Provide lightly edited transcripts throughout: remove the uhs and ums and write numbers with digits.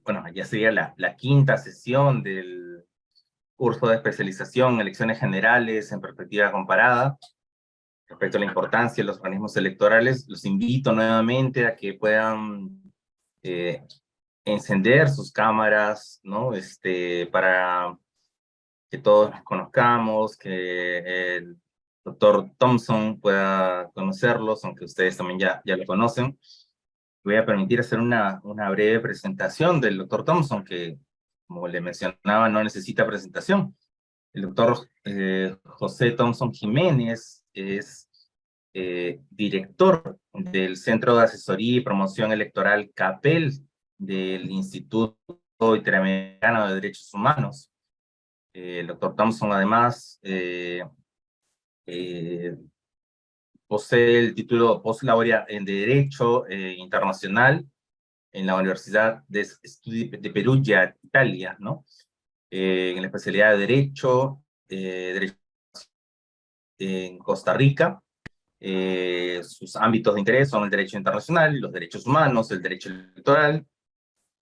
bueno, ya sería la quinta sesión del curso de especialización en elecciones generales en perspectiva comparada. Respecto a la importancia de los organismos electorales, los invito nuevamente a que puedan encender sus cámaras, ¿no? Para que todos nos conozcamos, que el doctor Thompson pueda conocerlos, aunque ustedes también ya lo conocen. Voy a permitir hacer una breve presentación del doctor Thompson, que, como le mencionaba, no necesita presentación. El doctor José Thompson Jiménez es director del Centro de Asesoría y Promoción Electoral CAPEL del Instituto Interamericano de Derechos Humanos. El doctor Thompson, además, posee el título postlaureado en Derecho Internacional en la Universidad de Perugia, Italia, ¿no? En la especialidad de Derecho en Costa Rica. Sus ámbitos de interés son el derecho internacional, los derechos humanos, el derecho electoral.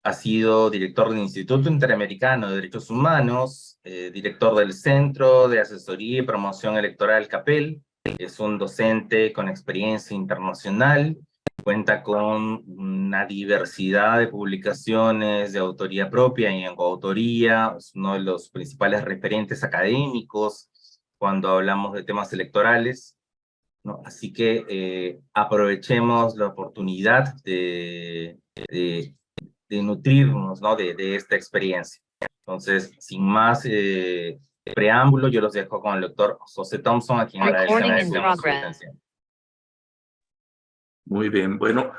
Ha sido director del Instituto Interamericano de Derechos Humanos, director del Centro de Asesoría y Promoción Electoral CAPEL. Es un docente con experiencia internacional. Cuenta con una diversidad de publicaciones de autoría propia y en coautoría. Es uno de los principales referentes académicos cuando hablamos de temas electorales, ¿no? Así que aprovechemos la oportunidad de nutrirnos, ¿no? de esta experiencia. Entonces, sin más preámbulo, yo los dejo con el doctor José Thompson, a quien agradecemos su atención. Muy bien, bueno,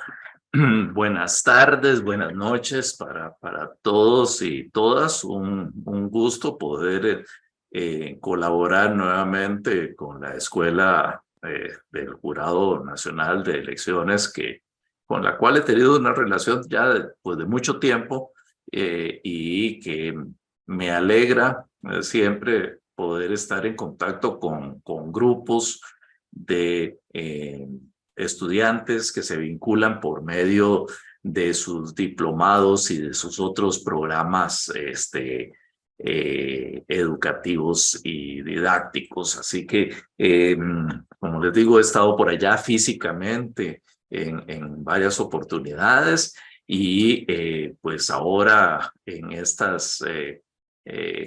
buenas tardes, buenas noches para todos y todas. Un gusto poder colaborar nuevamente con la Escuela del Jurado Nacional de Elecciones, con la cual he tenido una relación ya de mucho tiempo y que me alegra siempre poder estar en contacto con grupos de estudiantes que se vinculan por medio de sus diplomados y de sus otros programas educativos y didácticos. Así que, como les digo, he estado por allá físicamente en varias oportunidades y pues ahora en estas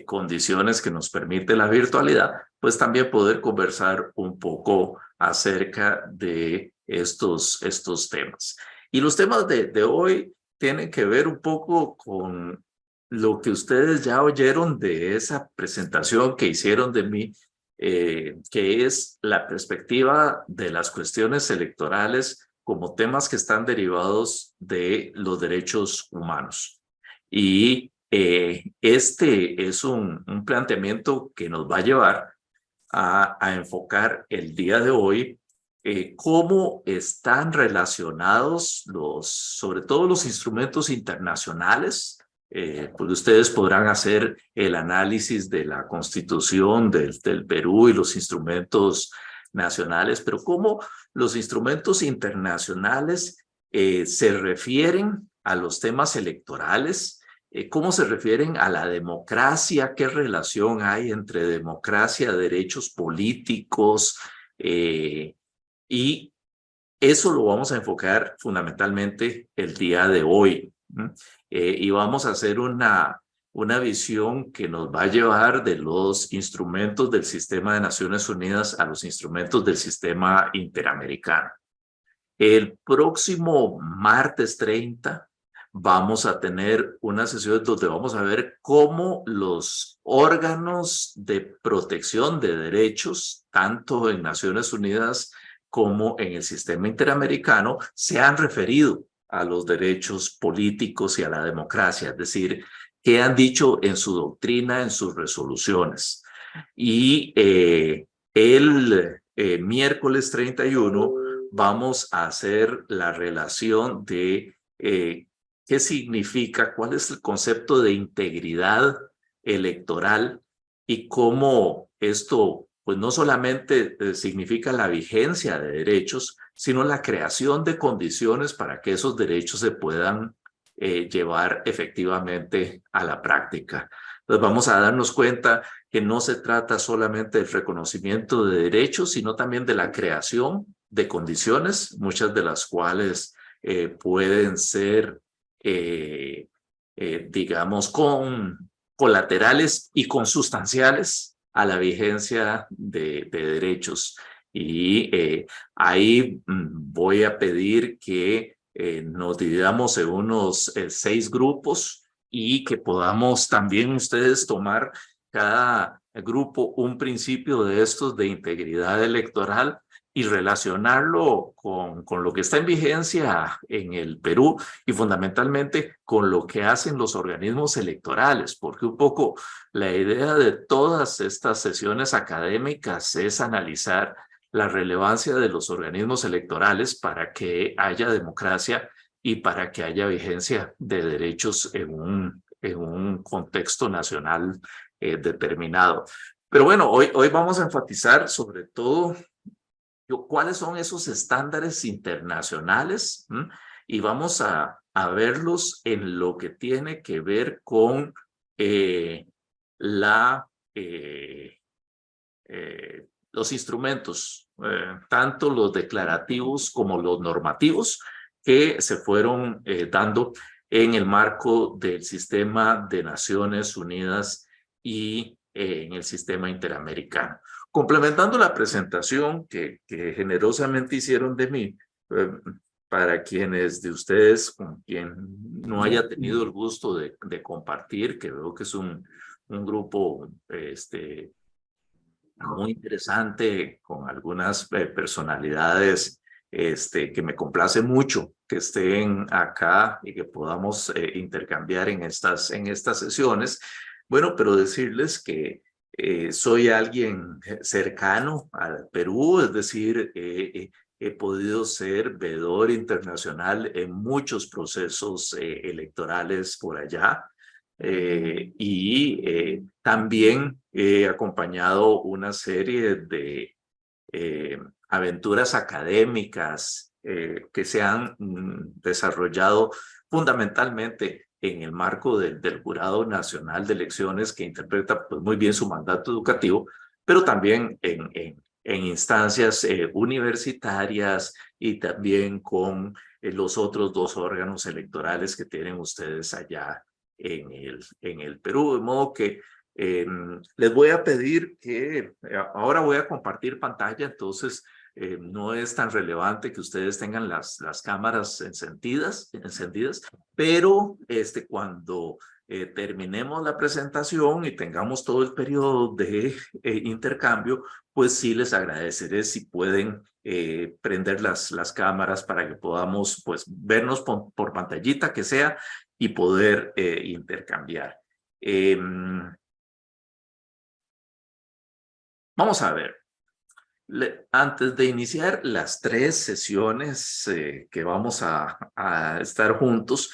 condiciones que nos permite la virtualidad, pues también poder conversar un poco acerca de estos temas. Y los temas de hoy tienen que ver un poco con lo que ustedes ya oyeron de esa presentación que hicieron de mí, que es la perspectiva de las cuestiones electorales como temas que están derivados de los derechos humanos. Y este es un planteamiento que nos va a llevar a enfocar el día de hoy cómo están relacionados sobre todo los instrumentos internacionales. Pues ustedes podrán hacer el análisis de la Constitución del Perú y los instrumentos nacionales, pero cómo los instrumentos internacionales se refieren a los temas electorales, cómo se refieren a la democracia, qué relación hay entre democracia, derechos políticos, y eso lo vamos a enfocar fundamentalmente el día de hoy. Y vamos a hacer una visión que nos va a llevar de los instrumentos del sistema de Naciones Unidas a los instrumentos del sistema interamericano. El próximo martes 30 vamos a tener una sesión donde vamos a ver cómo los órganos de protección de derechos, tanto en Naciones Unidas como en el sistema interamericano, se han referido a los derechos políticos y a la democracia, es decir, qué han dicho en su doctrina, en sus resoluciones. Y el miércoles 31 vamos a hacer la relación de qué significa, cuál es el concepto de integridad electoral y cómo esto, pues no solamente significa la vigencia de derechos, sino la creación de condiciones para que esos derechos se puedan llevar efectivamente a la práctica. Entonces vamos a darnos cuenta que no se trata solamente del reconocimiento de derechos, sino también de la creación de condiciones, muchas de las cuales pueden ser, digamos, colaterales y consustanciales a la vigencia de derechos. Y ahí voy a pedir que nos dividamos en unos 6 grupos y que podamos también ustedes tomar cada grupo un principio de estos de integridad electoral y relacionarlo con lo que está en vigencia en el Perú y fundamentalmente con lo que hacen los organismos electorales, porque un poco la idea de todas estas sesiones académicas es analizar la relevancia de los organismos electorales para que haya democracia y para que haya vigencia de derechos en un contexto nacional determinado. Pero bueno, hoy vamos a enfatizar sobre todo cuáles son esos estándares internacionales. Y vamos a verlos en lo que tiene que ver con la los instrumentos, tanto los declarativos como los normativos, que se fueron dando en el marco del sistema de Naciones Unidas y en el sistema interamericano. Complementando la presentación que generosamente hicieron de mí, para quienes de ustedes con quien no haya tenido el gusto de compartir, que veo que es un grupo muy interesante, con algunas personalidades que me complace mucho que estén acá y que podamos intercambiar en estas sesiones. Bueno, pero decirles que soy alguien cercano al Perú, es decir, he podido ser veedor internacional en muchos procesos electorales por allá. Y también he acompañado una serie de aventuras académicas que se han desarrollado fundamentalmente en el marco del Jurado Nacional de Elecciones, que interpreta pues, muy bien su mandato educativo, pero también en instancias universitarias y también con los otros 2 órganos electorales que tienen ustedes allá en el Perú. De modo que les voy a pedir que ahora voy a compartir pantalla, entonces no es tan relevante que ustedes tengan las cámaras encendidas, pero cuando terminemos la presentación y tengamos todo el periodo de intercambio, pues sí les agradeceré si pueden prender las cámaras para que podamos pues vernos por pantallita que sea y poder intercambiar. Vamos a ver. Antes de iniciar las 3 sesiones que vamos a estar juntos,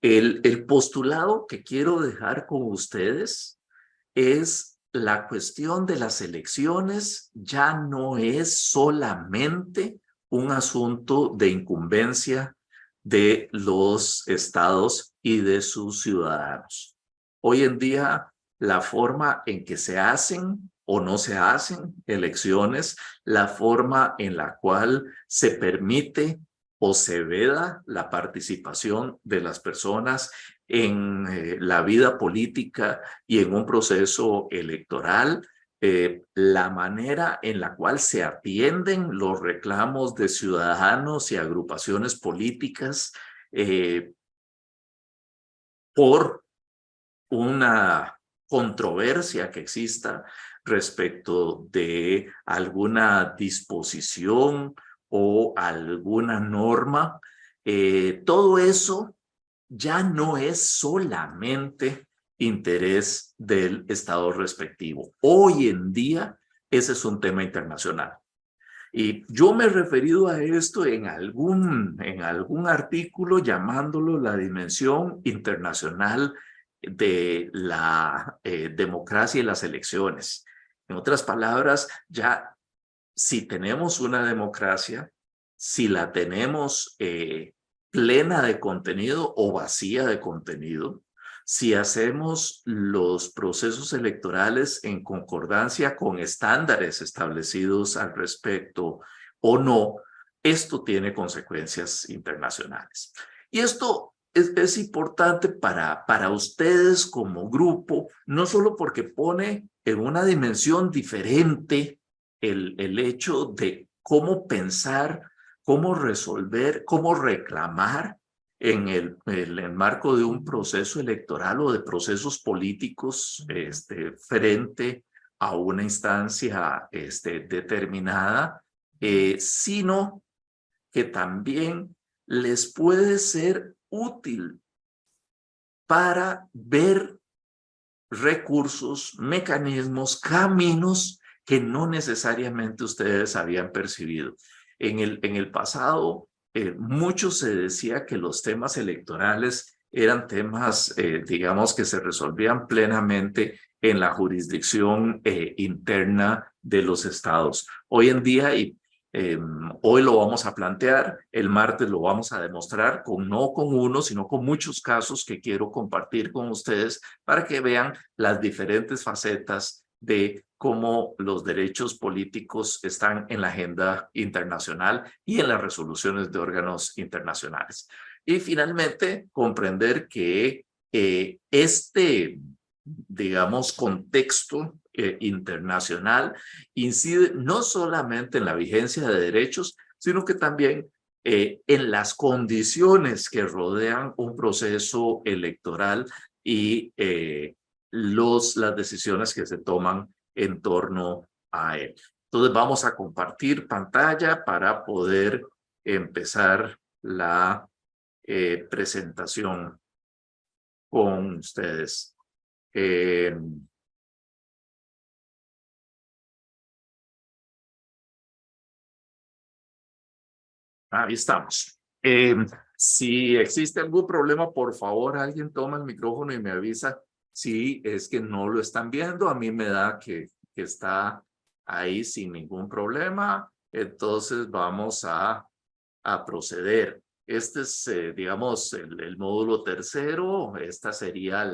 el postulado que quiero dejar con ustedes es la cuestión de las elecciones ya no es solamente un asunto de incumbencia de los estados y de sus ciudadanos. Hoy en día, la forma en que se hacen o no se hacen elecciones, la forma en la cual se permite o se veda la participación de las personas en la vida política y en un proceso electoral, la manera en la cual se atienden los reclamos de ciudadanos y agrupaciones políticas por una controversia que exista respecto de alguna disposición o alguna norma, todo eso ya no es solamente interés del Estado respectivo. Hoy en día, ese es un tema internacional. Y yo me he referido a esto en algún artículo llamándolo la dimensión internacional de la democracia y las elecciones. En otras palabras, ya si tenemos una democracia, si la tenemos plena de contenido o vacía de contenido, si hacemos los procesos electorales en concordancia con estándares establecidos al respecto o no, esto tiene consecuencias internacionales. Y esto es importante para ustedes como grupo, no solo porque pone en una dimensión diferente el hecho de cómo pensar, cómo resolver, cómo reclamar en el marco de un proceso electoral o de procesos políticos frente a una instancia determinada, sino que también les puede ser útil para ver recursos, mecanismos, caminos que no necesariamente ustedes habían percibido. En el pasado, mucho se decía que los temas electorales eran temas, digamos, que se resolvían plenamente en la jurisdicción interna de los estados. Hoy en día, y hoy lo vamos a plantear, el martes lo vamos a demostrar, no con uno, sino con muchos casos que quiero compartir con ustedes para que vean las diferentes facetas de cómo los derechos políticos están en la agenda internacional y en las resoluciones de órganos internacionales. Y finalmente, comprender que digamos, contexto internacional incide no solamente en la vigencia de derechos, sino que también en las condiciones que rodean un proceso electoral y las decisiones que se toman en torno a él. Entonces vamos a compartir pantalla para poder empezar la presentación con ustedes. Ahí estamos. Si existe algún problema, por favor, alguien toma el micrófono y me avisa si es que no lo están viendo. A mí me da que está ahí sin ningún problema. Entonces vamos a proceder. Este es, digamos, el módulo tercero. Esta sería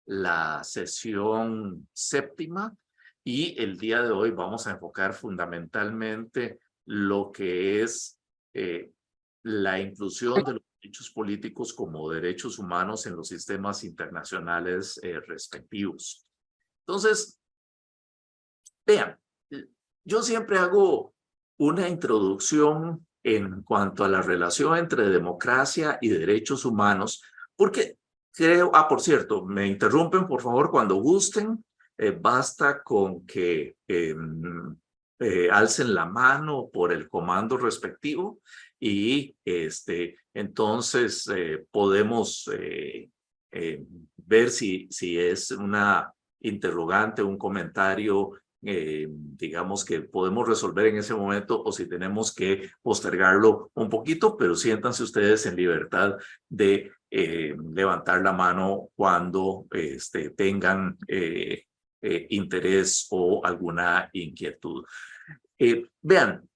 la sesión séptima. Y el día de hoy vamos a enfocar fundamentalmente lo que es la inclusión de los derechos políticos como derechos humanos en los sistemas internacionales respectivos. Entonces, vean, yo siempre hago una introducción en cuanto a la relación entre democracia y derechos humanos, porque creo, por cierto, me interrumpen por favor cuando gusten, basta con que alcen la mano por el comando respectivo y entonces podemos ver si es una interrogante, un comentario, digamos que podemos resolver en ese momento o si tenemos que postergarlo un poquito, pero siéntanse ustedes en libertad de levantar la mano cuando tengan interés o alguna inquietud. Vean,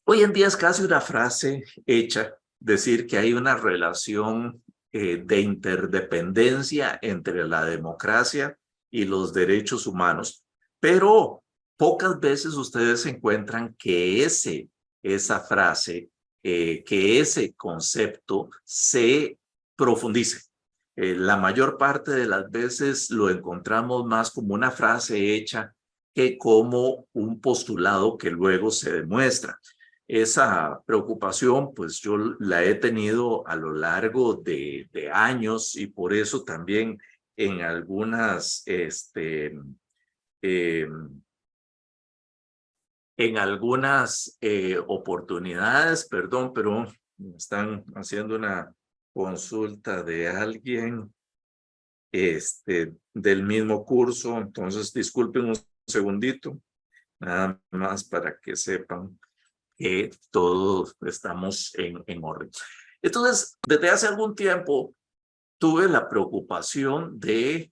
hoy en día es casi una frase hecha decir que hay una relación de interdependencia entre la democracia y los derechos humanos, pero pocas veces ustedes encuentran que esa frase, que ese concepto se profundice. La mayor parte de las veces lo encontramos más como una frase hecha que como un postulado que luego se demuestra. Esa preocupación, pues yo la he tenido a lo largo de años y por eso también en algunas, oportunidades, perdón, pero me están haciendo una consulta de alguien del mismo curso, entonces disculpen un segundito, nada más para que sepan que todos estamos en orden. Entonces, desde hace algún tiempo tuve la preocupación de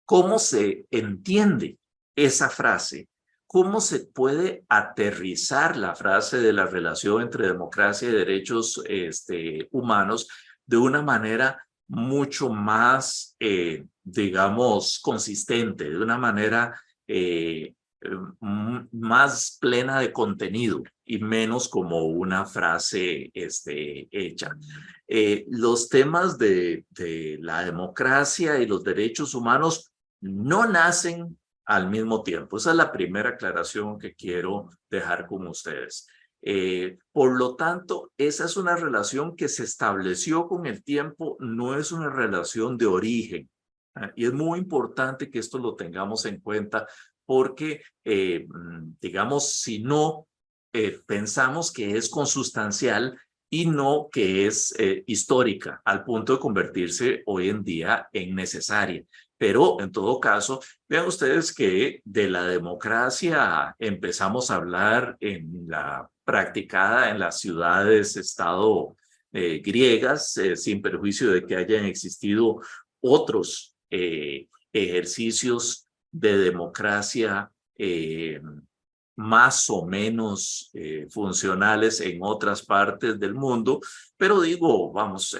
cómo se entiende esa frase cómo se puede aterrizar la frase de la relación entre democracia y derechos humanos de una manera mucho más, digamos, consistente, de una manera más plena de contenido y menos como una frase hecha. Los temas de la democracia y los derechos humanos no nacen al mismo tiempo. Esa es la primera aclaración que quiero dejar con ustedes. Por lo tanto, esa es una relación que se estableció con el tiempo, no es una relación de origen. Y es muy importante que esto lo tengamos en cuenta porque, digamos, si no, pensamos que es consustancial y no que es histórica, al punto de convertirse hoy en día en necesaria. Pero en todo caso, vean ustedes que de la democracia empezamos a hablar en la practicada en las ciudades-estado griegas, sin perjuicio de que hayan existido otros ejercicios de democracia más o menos funcionales en otras partes del mundo, pero digo, vamos,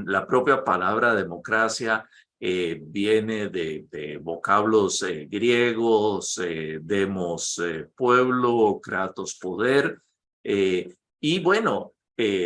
la propia palabra democracia viene de vocablos griegos, demos pueblo, kratos poder, y bueno,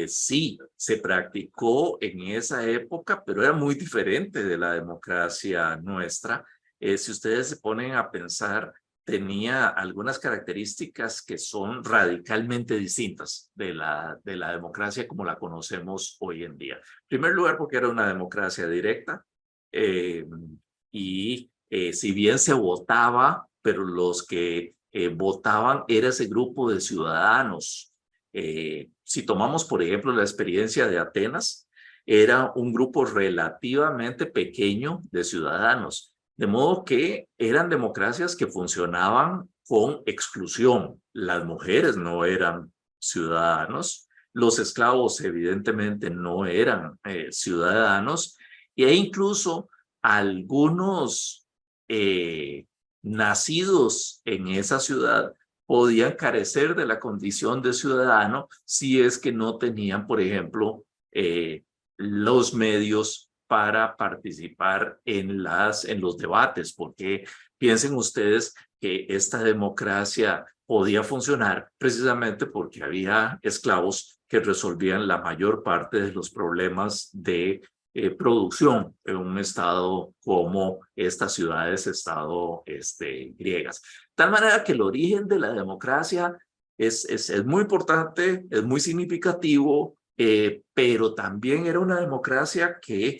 sí, se practicó en esa época, pero era muy diferente de la democracia nuestra. Si ustedes se ponen a pensar, tenía algunas características que son radicalmente distintas de la democracia como la conocemos hoy en día. En primer lugar, porque era una democracia directa eh, y si bien se votaba, pero los que votaban era ese grupo de ciudadanos. Si tomamos, por ejemplo, la experiencia de Atenas, era un grupo relativamente pequeño de ciudadanos. De modo que eran democracias que funcionaban con exclusión. Las mujeres no eran ciudadanos, los esclavos evidentemente no eran ciudadanos, e incluso algunos nacidos en esa ciudad podían carecer de la condición de ciudadano si es que no tenían, por ejemplo, los medios para participar en los debates, porque piensen ustedes que esta democracia podía funcionar precisamente porque había esclavos que resolvían la mayor parte de los problemas de producción en un estado como estas ciudades-estado griegas. De tal manera que el origen de la democracia es muy importante, es muy significativo, pero también era una democracia que,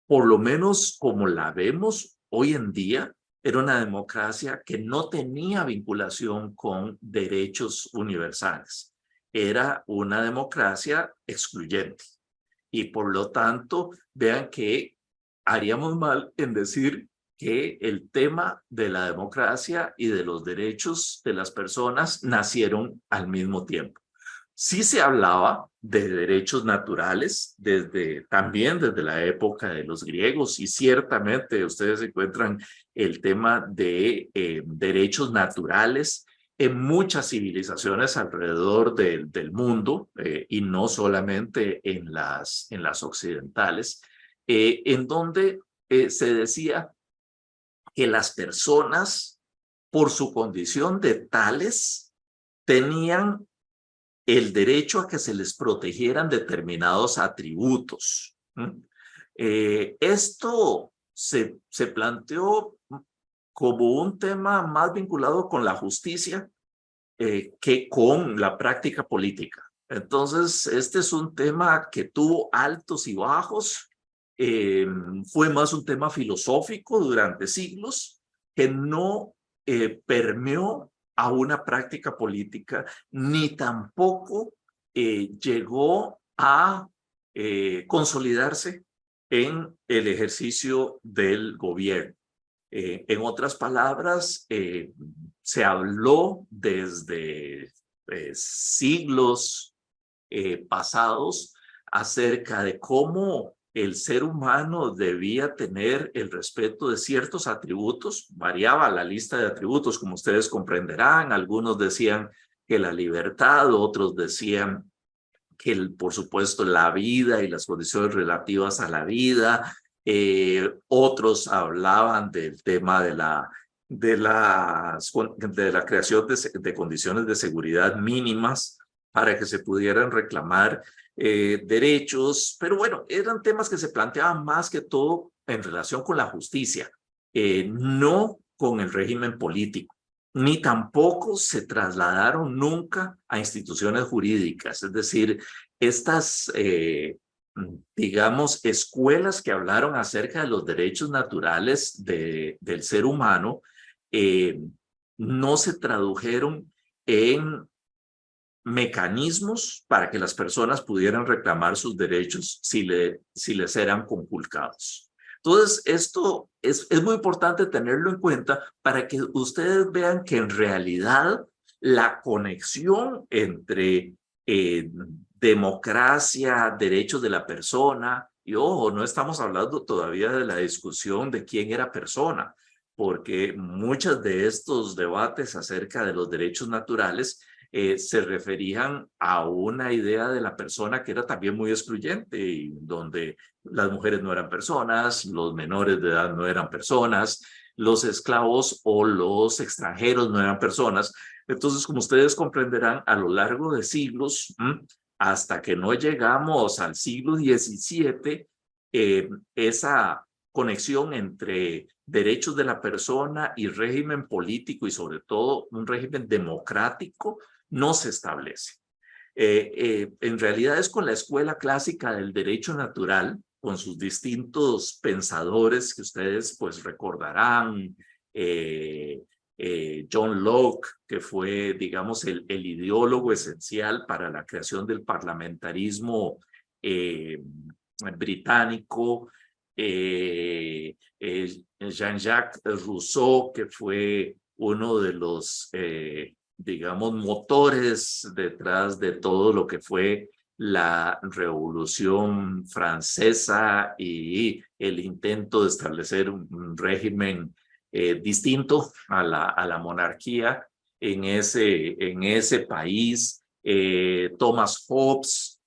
por lo menos como la vemos hoy en día, era una democracia que no tenía vinculación con derechos universales. Era una democracia excluyente. Y por lo tanto, vean que haríamos mal en decir que el tema de la democracia y de los derechos de las personas nacieron al mismo tiempo. Sí se hablaba de derechos naturales también desde la época de los griegos, y ciertamente ustedes encuentran el tema de derechos naturales en muchas civilizaciones alrededor del mundo, y no solamente en las occidentales, en donde se decía que las personas, por su condición de tales, tenían el derecho a que se les protegieran determinados atributos. Esto se planteó como un tema más vinculado con la justicia que con la práctica política. Entonces, este es un tema que tuvo altos y bajos, fue más un tema filosófico durante siglos, que no permeó a una práctica política, ni tampoco llegó a consolidarse en el ejercicio del gobierno. En otras palabras, se habló desde siglos pasados acerca de cómo el ser humano debía tener el respeto de ciertos atributos. Variaba la lista de atributos, como ustedes comprenderán. Algunos decían que la libertad, otros decían que, por supuesto, la vida y las condiciones relativas a la vida. Otros hablaban del tema de la creación de condiciones de seguridad mínimas para que se pudieran reclamar derechos, pero bueno, eran temas que se planteaban más que todo en relación con la justicia, no con el régimen político, ni tampoco se trasladaron nunca a instituciones jurídicas, es decir, estas, digamos, escuelas que hablaron acerca de los derechos naturales del ser humano, no se tradujeron en mecanismos para que las personas pudieran reclamar sus derechos si les eran conculcados. Entonces, esto es muy importante tenerlo en cuenta para que ustedes vean que en realidad la conexión entre democracia, derechos de la persona, y ojo, no estamos hablando todavía de la discusión de quién era persona, porque muchos de estos debates acerca de los derechos naturales se referían a una idea de la persona que era también muy excluyente, y donde las mujeres no eran personas, los menores de edad no eran personas, los esclavos o los extranjeros no eran personas. Entonces, como ustedes comprenderán, a lo largo de siglos, hasta que no llegamos al siglo XVII, esa conexión entre derechos de la persona y régimen político, y sobre todo un régimen democrático, no se establece. En realidad es con la escuela clásica del derecho natural, con sus distintos pensadores que ustedes pues recordarán, John Locke, que fue, digamos, el ideólogo esencial para la creación del parlamentarismo británico, Jean-Jacques Rousseau, que fue uno de los digamos, motores detrás de todo lo que fue la Revolución Francesa y el intento de establecer un régimen distinto a la monarquía en ese país. Thomas Hobbes,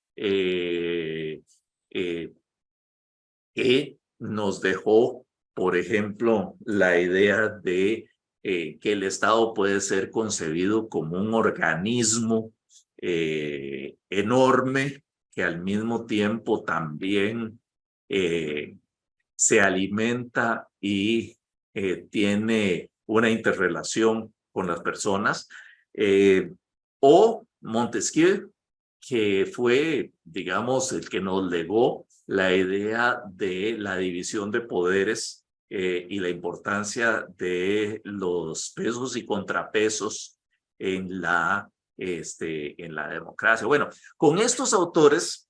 que nos dejó, por ejemplo, la idea de que el Estado puede ser concebido como un organismo enorme que al mismo tiempo también se alimenta y tiene una interrelación con las personas, o Montesquieu, que fue, digamos, el que nos legó la idea de la división de poderes y la importancia de los pesos y contrapesos en la democracia. Bueno, con estos autores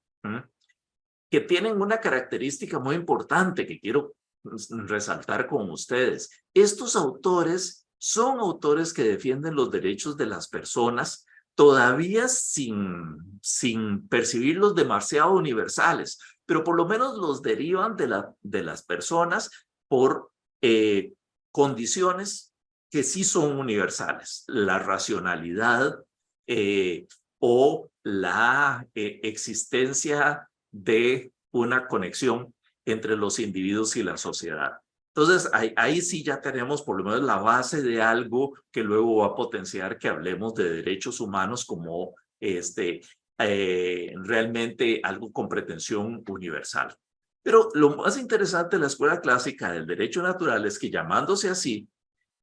que tienen una característica muy importante que quiero resaltar con ustedes. Estos autores son autores que defienden los derechos de las personas, todavía sin percibirlos demasiado universales, pero por lo menos los derivan de las personas por condiciones que sí son universales: la racionalidad o la existencia de una conexión entre los individuos y la sociedad. Entonces, ahí sí ya tenemos por lo menos la base de algo que luego va a potenciar que hablemos de derechos humanos como realmente algo con pretensión universal. Pero lo más interesante de la escuela clásica del derecho natural es que, llamándose así,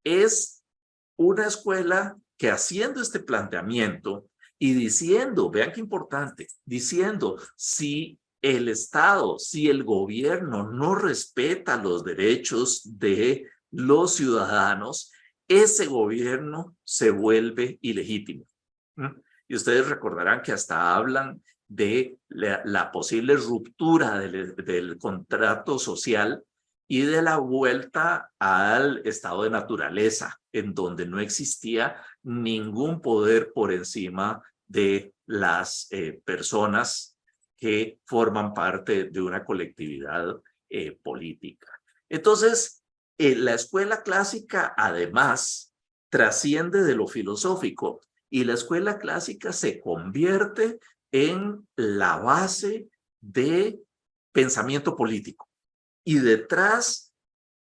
es una escuela que, haciendo este planteamiento y diciendo, vean qué importante, diciendo, si el Estado, si el gobierno no respeta los derechos de los ciudadanos, ese gobierno se vuelve ilegítimo. Y ustedes recordarán que hasta hablan de la posible ruptura del contrato social y de la vuelta al estado de naturaleza, en donde no existía ningún poder por encima de las personas que forman parte de una colectividad política. Entonces, la escuela clásica además trasciende de lo filosófico y la escuela clásica se convierte en la base de pensamiento político. Y detrás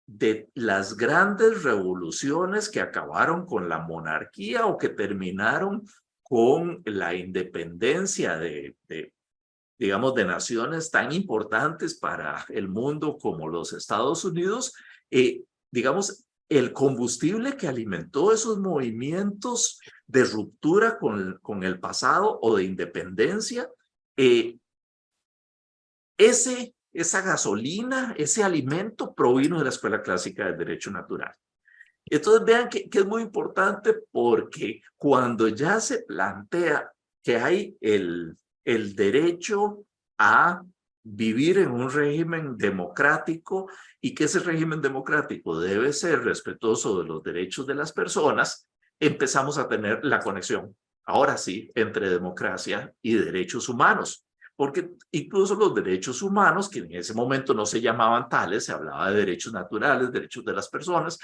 de las grandes revoluciones que acabaron con la monarquía o que terminaron con la independencia digamos, de naciones tan importantes para el mundo como los Estados Unidos, digamos, el combustible que alimentó esos movimientos de ruptura con el pasado o de independencia, esa gasolina, ese alimento provino de la Escuela Clásica del Derecho Natural. Entonces vean que es muy importante porque cuando ya se plantea que hay el derecho a vivir en un régimen democrático y que ese régimen democrático debe ser respetuoso de los derechos de las personas, empezamos a tener la conexión, ahora sí, entre democracia y derechos humanos. Porque incluso los derechos humanos, que en ese momento no se llamaban tales, se hablaba de derechos naturales, derechos de las personas,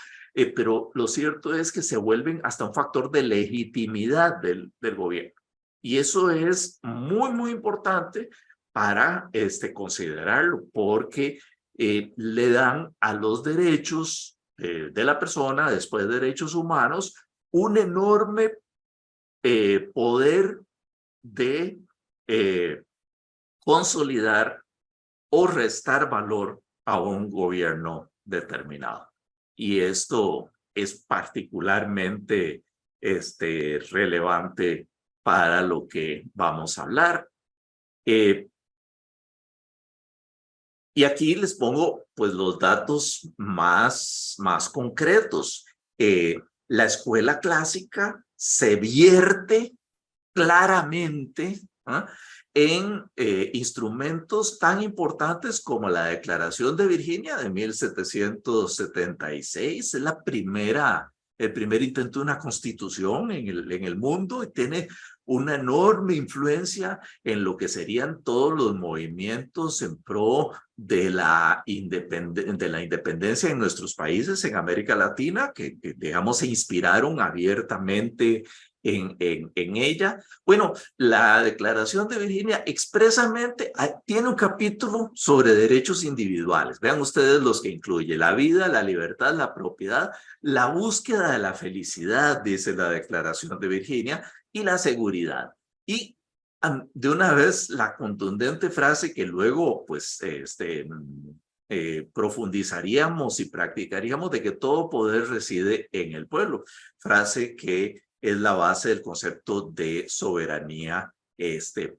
pero lo cierto es que se vuelven hasta un factor de legitimidad del gobierno. Y eso es muy, muy importante para considerarlo, porque le dan a los derechos de la persona, después de derechos humanos, un enorme poder de consolidar o restar valor a un gobierno determinado. Y esto es particularmente relevante para lo que vamos a hablar. Y aquí les pongo pues los datos más concretos. La escuela clásica se vierte claramente en instrumentos tan importantes como la Declaración de Virginia de 1776. Es el primer intento de una constitución en el mundo y tiene una enorme influencia en lo que serían todos los movimientos en pro de la independencia en nuestros países, en América Latina, que digamos se inspiraron abiertamente en ella. Bueno, la Declaración de Virginia expresamente tiene un capítulo sobre derechos individuales. Vean ustedes los que incluye: la vida, la libertad, la propiedad, la búsqueda de la felicidad, dice la Declaración de Virginia, y la seguridad. Y de una vez la contundente frase que luego pues profundizaríamos y practicaríamos, de que todo poder reside en el pueblo, frase que es la base del concepto de soberanía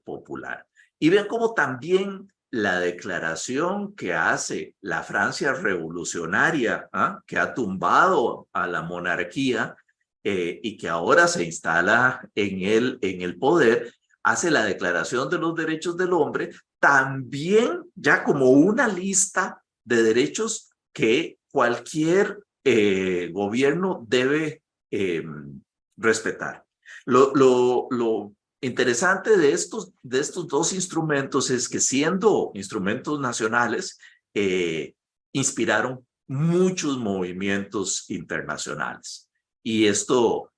popular. Y vean cómo también la declaración que hace la Francia revolucionaria, que ha tumbado a la monarquía y que ahora se instala en el poder, hace la Declaración de los Derechos del Hombre, también ya como una lista de derechos que cualquier gobierno debe respetar. Lo interesante de estos dos instrumentos es que, siendo instrumentos nacionales, inspiraron muchos movimientos internacionales. Y esto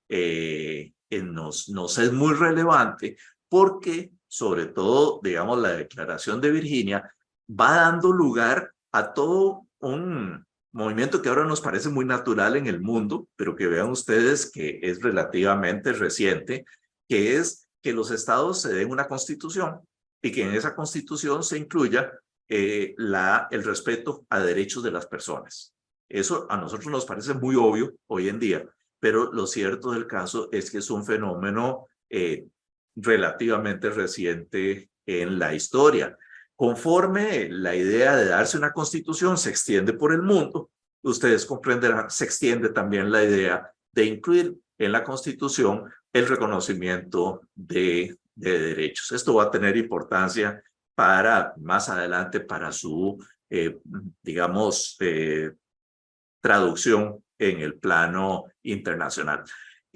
nos es muy relevante porque, sobre todo, digamos, la Declaración de Virginia va dando lugar a todo un movimiento que ahora nos parece muy natural en el mundo, pero que vean ustedes que es relativamente reciente, que es que los estados se den una constitución y que en esa constitución se incluya el respeto a derechos de las personas. Eso a nosotros nos parece muy obvio hoy en día, pero lo cierto del caso es que es un fenómeno relativamente reciente en la historia. Conforme la idea de darse una constitución se extiende por el mundo, ustedes comprenderán, se extiende también la idea de incluir en la constitución el reconocimiento de derechos. Esto va a tener importancia para más adelante para su, digamos, traducción en el plano internacional.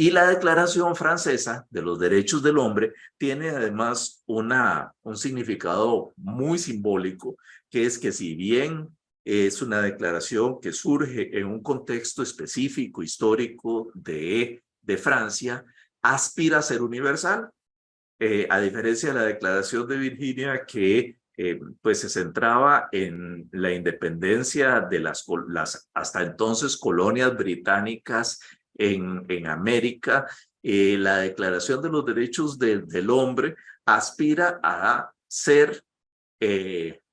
Y la Declaración Francesa de los Derechos del Hombre tiene además un significado muy simbólico, que es que si bien es una declaración que surge en un contexto específico, histórico de Francia, aspira a ser universal, a diferencia de la Declaración de Virginia, que pues se centraba en la independencia de las hasta entonces colonias británicas en América. La Declaración de los Derechos del Hombre aspira a ser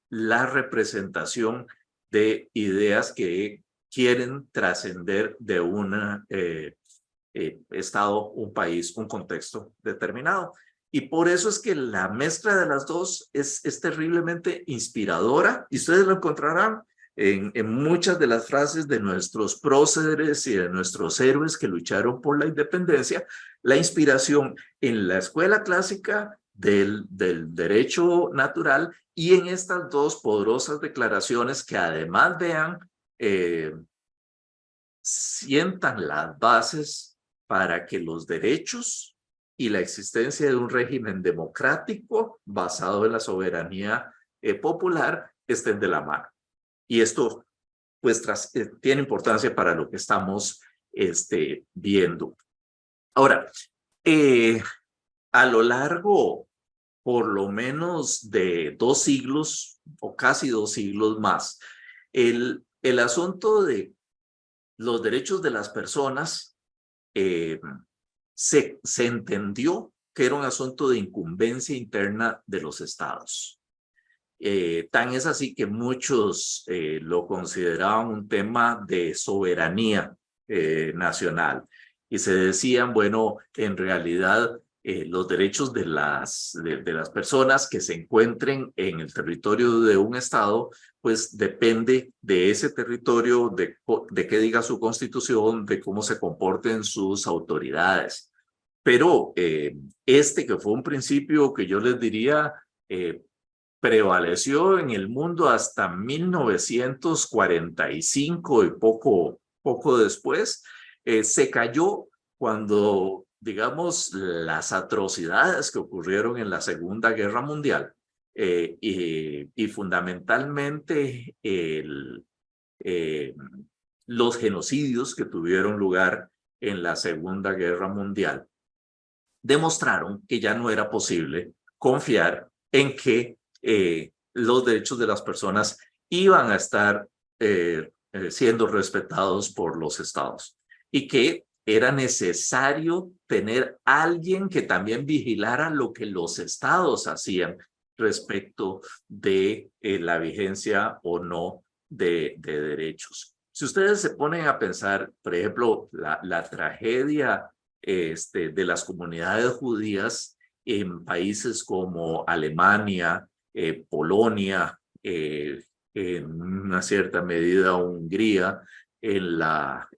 la representación de ideas que quieren trascender de un estado, un país, un contexto determinado. Y por eso es que la mezcla de las dos es terriblemente inspiradora, y ustedes lo encontrarán en muchas de las frases de nuestros próceres y de nuestros héroes que lucharon por la independencia, la inspiración en la escuela clásica del derecho natural y en estas dos poderosas declaraciones que además vean, sientan las bases para que los derechos y la existencia de un régimen democrático basado en la soberanía popular estén de la mano. Y esto pues tiene importancia para lo que estamos viendo. Ahora, a lo largo por lo menos de 2 siglos o casi 2 siglos más, el asunto de los derechos de las personas eh, se entendió que era un asunto de incumbencia interna de los estados. Tan es así que muchos lo consideraban un tema de soberanía nacional y se decían, bueno, en realidad los derechos de las personas que se encuentren en el territorio de un estado, pues depende de ese territorio, de qué diga su constitución, de cómo se comporten sus autoridades. Pero que fue un principio que yo les diría prevaleció en el mundo hasta 1945 y poco después, se cayó cuando, digamos, las atrocidades que ocurrieron en la Segunda Guerra Mundial y fundamentalmente los genocidios que tuvieron lugar en la Segunda Guerra Mundial, demostraron que ya no era posible confiar en que los derechos de las personas iban a estar siendo respetados por los estados y que era necesario tener alguien que también vigilara lo que los estados hacían respecto de la vigencia o no de derechos. Si ustedes se ponen a pensar, por ejemplo, la tragedia de las comunidades judías en países como Alemania, Polonia, en una cierta medida Hungría, en la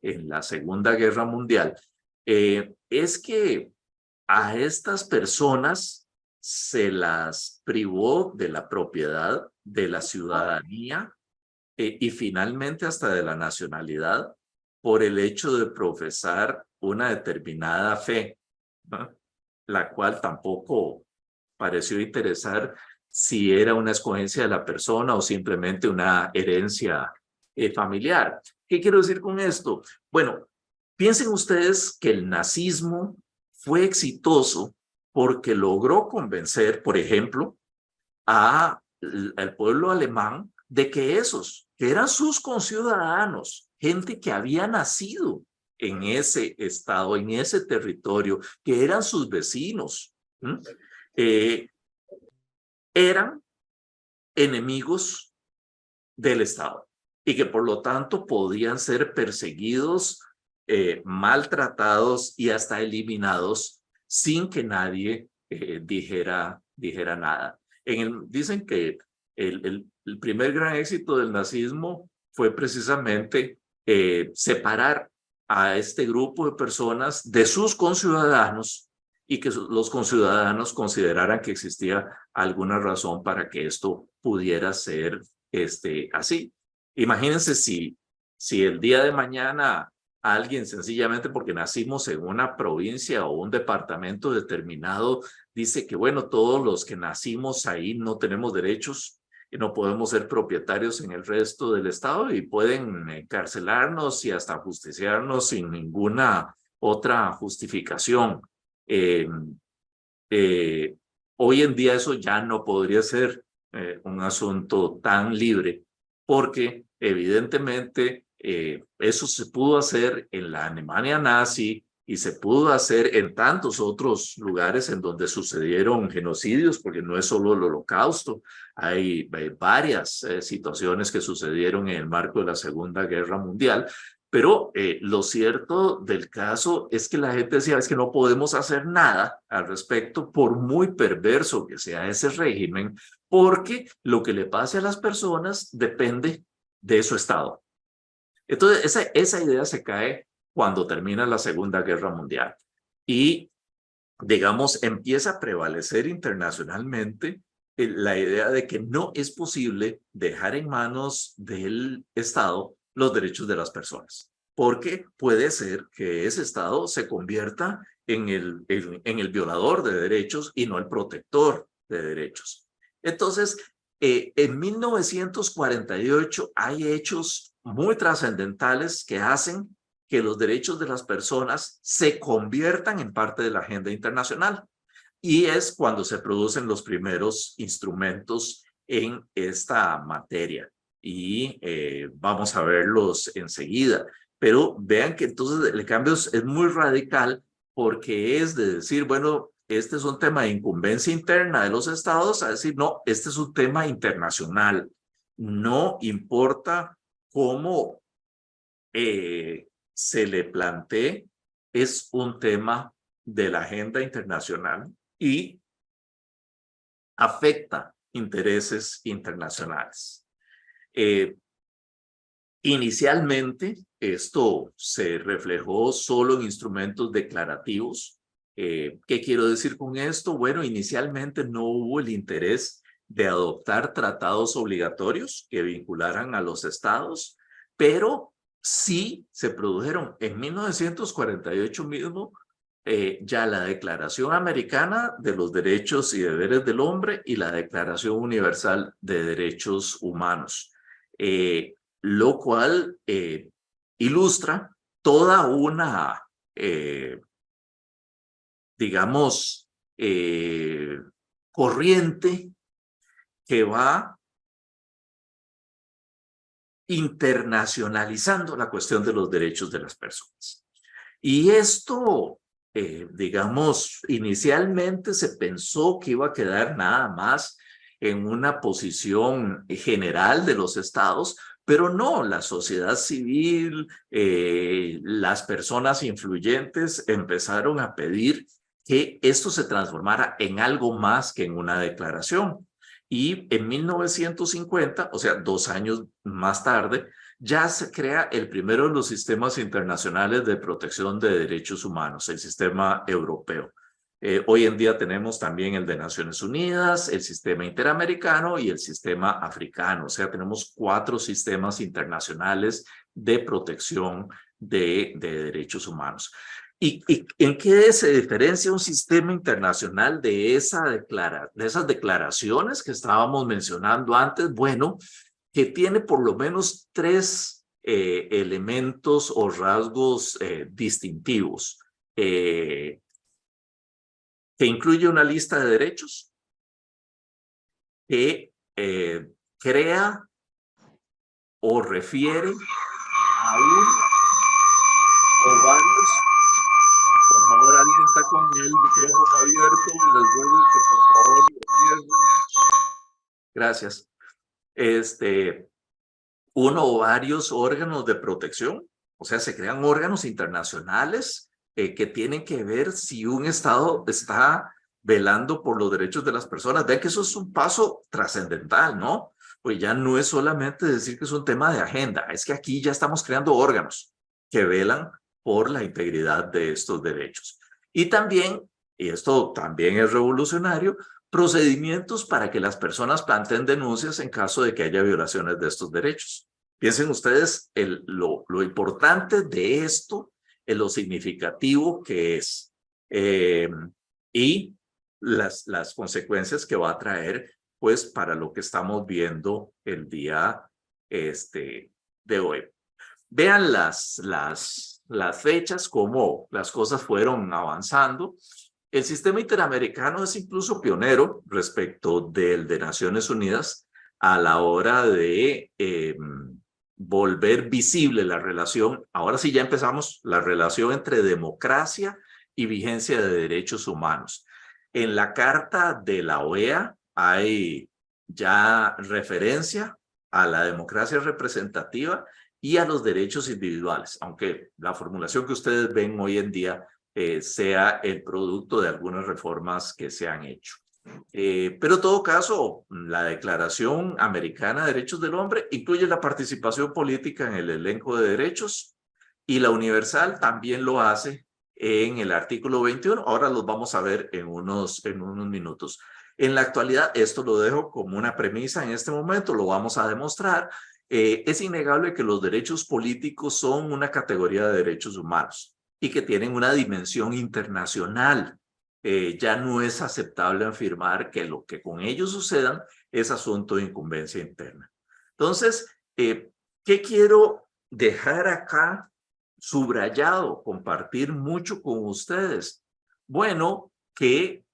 Segunda Guerra Mundial, es que a estas personas se las privó de la propiedad, de la ciudadanía y finalmente hasta de la nacionalidad por el hecho de profesar una determinada fe, ¿no? La cual tampoco pareció interesar si era una escogencia de la persona o simplemente una herencia familiar. ¿Qué quiero decir con esto? Bueno, piensen ustedes que el nazismo fue exitoso porque logró convencer, por ejemplo, al pueblo alemán de que que eran sus conciudadanos, gente que había nacido en ese estado, en ese territorio, que eran sus vecinos, eran enemigos del Estado y que por lo tanto podían ser perseguidos, maltratados y hasta eliminados sin que nadie dijera nada. Dicen que el primer gran éxito del nazismo fue precisamente separar a este grupo de personas de sus conciudadanos y que los conciudadanos consideraran que existía alguna razón para que esto pudiera ser así. Imagínense si el día de mañana alguien sencillamente porque nacimos en una provincia o un departamento determinado dice que, bueno, todos los que nacimos ahí no tenemos derechos y no podemos ser propietarios en el resto del estado y pueden encarcelarnos y hasta justiciarnos sin ninguna otra justificación. Eh, Hoy en día eso ya no podría ser un asunto tan libre, porque evidentemente eso se pudo hacer en la Alemania nazi y se pudo hacer en tantos otros lugares en donde sucedieron genocidios, porque no es solo el Holocausto, hay varias situaciones que sucedieron en el marco de la Segunda Guerra Mundial. Pero lo cierto del caso es que la gente decía, es que no podemos hacer nada al respecto por muy perverso que sea ese régimen, porque lo que le pase a las personas depende de su estado. Entonces, esa idea se cae cuando termina la Segunda Guerra Mundial y, digamos, empieza a prevalecer internacionalmente la idea de que no es posible dejar en manos del Estado los derechos de las personas, porque puede ser que ese Estado se convierta en el violador de derechos y no el protector de derechos. Entonces, en 1948 hay hechos muy trascendentales que hacen que los derechos de las personas se conviertan en parte de la agenda internacional. Y es cuando se producen los primeros instrumentos en esta materia. Y vamos a verlos enseguida. Pero vean que entonces el cambio es muy radical porque es de decir, bueno, este es un tema de incumbencia interna de los estados, a decir, no, este es un tema internacional. No importa cómo se le plantee, es un tema de la agenda internacional y afecta intereses internacionales. Inicialmente, esto se reflejó solo en instrumentos declarativos. ¿Qué quiero decir con esto? Bueno, inicialmente no hubo el interés de adoptar tratados obligatorios que vincularan a los estados, pero sí se produjeron en 1948 mismo ya la Declaración Americana de los Derechos y Deberes del Hombre y la Declaración Universal de Derechos Humanos, lo cual ilustra toda una, digamos, corriente que va internacionalizando la cuestión de los derechos de las personas. Y esto, digamos, inicialmente se pensó que iba a quedar nada más en una posición general de los estados, pero no, la sociedad civil, las personas influyentes empezaron a pedir que esto se transformara en algo más que en una declaración. Y en 1950, o sea, 2 años más tarde, ya se crea el primero de los sistemas internacionales de protección de derechos humanos, el sistema europeo. Hoy en día tenemos también el de Naciones Unidas, el sistema interamericano y el sistema africano. O sea, tenemos 4 sistemas internacionales de protección de derechos humanos. ¿Y en qué se diferencia un sistema internacional de esas declaraciones que estábamos mencionando antes? Bueno, que tiene por lo menos 3 elementos o rasgos distintivos, que incluye una lista de derechos, que crea o refiere a uno o varios. Por favor, alguien está con el micrófono abierto, les ruego que por favor lo cierren. Gracias. Uno o varios órganos de protección, o sea, se crean órganos internacionales que tienen que ver si un Estado está velando por los derechos de las personas. Vean que eso es un paso trascendental, ¿no? Pues ya no es solamente decir que es un tema de agenda, es que aquí ya estamos creando órganos que velan por la integridad de estos derechos. Y también, y esto también es revolucionario, procedimientos para que las personas planteen denuncias en caso de que haya violaciones de estos derechos. Piensen ustedes lo importante de esto, en lo significativo que es, y las consecuencias que va a traer, pues, para lo que estamos viendo el día de hoy. Vean las fechas, cómo las cosas fueron avanzando. El sistema interamericano es incluso pionero respecto del de Naciones Unidas a la hora de volver visible la relación. Ahora sí ya empezamos la relación entre democracia y vigencia de derechos humanos. En la Carta de la OEA hay ya referencia a la democracia representativa y a los derechos individuales, aunque la formulación que ustedes ven hoy en día sea el producto de algunas reformas que se han hecho. Pero en todo caso, la Declaración Americana de Derechos del Hombre incluye la participación política en el elenco de derechos y la Universal también lo hace en el artículo 21. Ahora los vamos a ver en unos minutos. En la actualidad, esto lo dejo como una premisa en este momento, lo vamos a demostrar. Es innegable que los derechos políticos son una categoría de derechos humanos y que tienen una dimensión internacional. Ya no es aceptable afirmar que lo que con ellos sucedan es asunto de incumbencia interna. Entonces, ¿qué quiero dejar acá subrayado, compartir mucho con ustedes? Bueno, que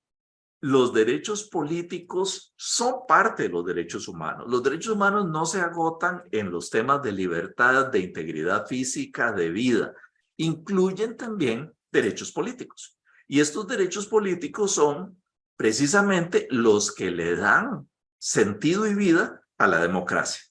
los derechos políticos son parte de los derechos humanos. Los derechos humanos no se agotan en los temas de libertad, de integridad física, de vida. Incluyen también derechos políticos. Y estos derechos políticos son precisamente los que le dan sentido y vida a la democracia.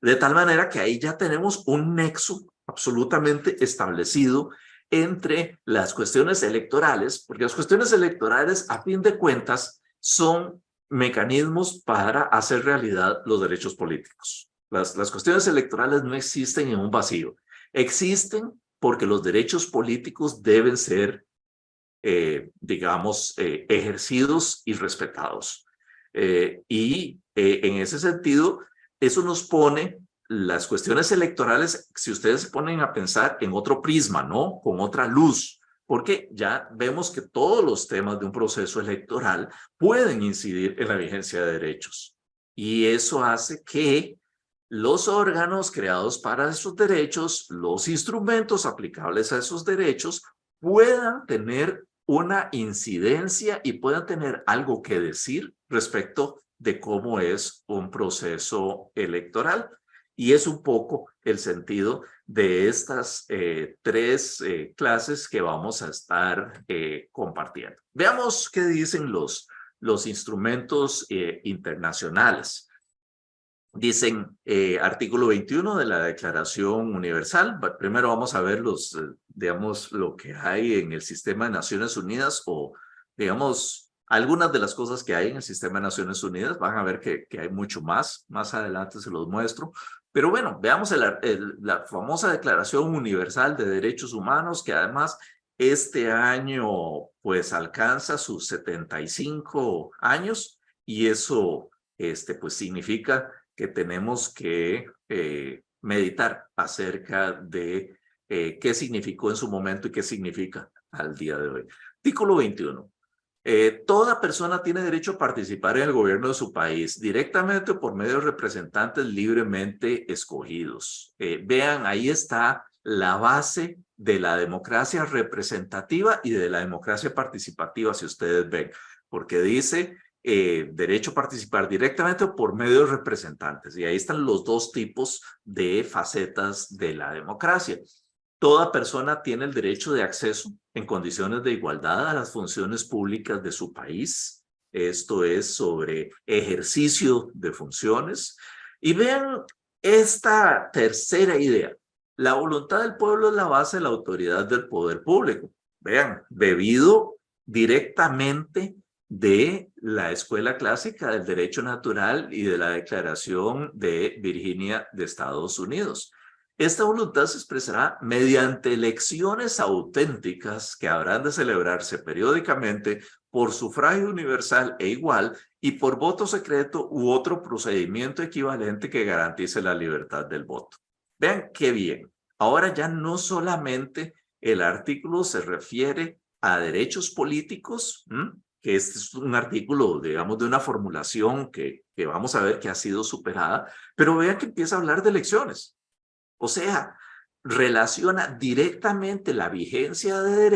De tal manera que ahí ya tenemos un nexo absolutamente establecido entre las cuestiones electorales, porque las cuestiones electorales, a fin de cuentas, son mecanismos para hacer realidad los derechos políticos. Las cuestiones electorales no existen en un vacío. Existen porque los derechos políticos deben ser, digamos, ejercidos y respetados. En ese sentido, eso nos pone las cuestiones electorales, si ustedes se ponen a pensar en otro prisma, ¿no? Con otra luz, porque ya vemos que todos los temas de un proceso electoral pueden incidir en la vigencia de derechos. Y eso hace que los órganos creados para esos derechos, los instrumentos aplicables a esos derechos, puedan tener una incidencia y puedan tener algo que decir respecto de cómo es un proceso electoral. Y es un poco el sentido de estas tres clases que vamos a estar compartiendo. Veamos qué dicen los instrumentos internacionales. Dicen artículo 21 de la Declaración Universal. Primero vamos a ver digamos, lo que hay en el sistema de Naciones Unidas o, digamos, algunas de las cosas que hay en el sistema de Naciones Unidas. Van a ver que hay mucho más. Más adelante se los muestro. Pero bueno, veamos la famosa Declaración Universal de Derechos Humanos, que además este año pues alcanza sus 75 años y eso pues significa que tenemos que meditar acerca de qué significó en su momento y qué significa al día de hoy. Artículo 21. Toda persona tiene derecho a participar en el gobierno de su país, directamente o por medio de representantes libremente escogidos. Vean, ahí está la base de la democracia representativa y de la democracia participativa, si ustedes ven, porque dice derecho a participar directamente o por medio de representantes. Y ahí están los dos tipos de facetas de la democracia. Toda persona tiene el derecho de acceso en condiciones de igualdad a las funciones públicas de su país. Esto es sobre ejercicio de funciones. Y vean esta tercera idea. La voluntad del pueblo es la base de la autoridad del poder público. Vean, bebido directamente de la Escuela Clásica del Derecho Natural y de la Declaración de Virginia de Estados Unidos. Esta voluntad se expresará mediante elecciones auténticas que habrán de celebrarse periódicamente por sufragio universal e igual y por voto secreto u otro procedimiento equivalente que garantice la libertad del voto. Vean qué bien. Ahora ya no solamente el artículo se refiere a derechos políticos, que este es un artículo, digamos, de una formulación que vamos a ver que ha sido superada, pero vean que empieza a hablar de elecciones. O sea, relaciona directamente la vigencia de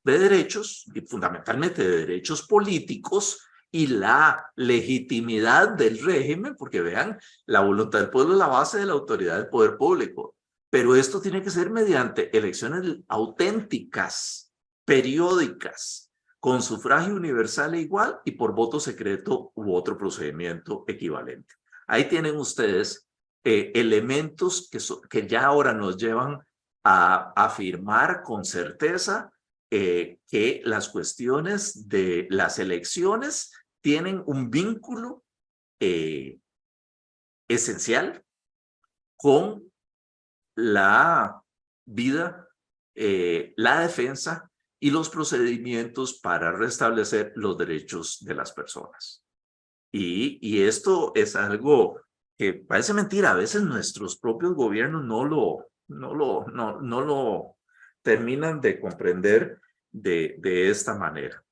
derechos y fundamentalmente de derechos políticos y la legitimidad del régimen, porque vean, la voluntad del pueblo es la base de la autoridad del poder público, pero esto tiene que ser mediante elecciones auténticas, periódicas, con sufragio universal e igual y por voto secreto u otro procedimiento equivalente. Ahí tienen ustedes elementos que ya ahora nos llevan a afirmar con certeza que las cuestiones de las elecciones tienen un vínculo esencial con la vida, la defensa y los procedimientos para restablecer los derechos de las personas. Y esto es algo que parece mentira. A veces nuestros propios gobiernos no lo terminan de comprender de esta manera.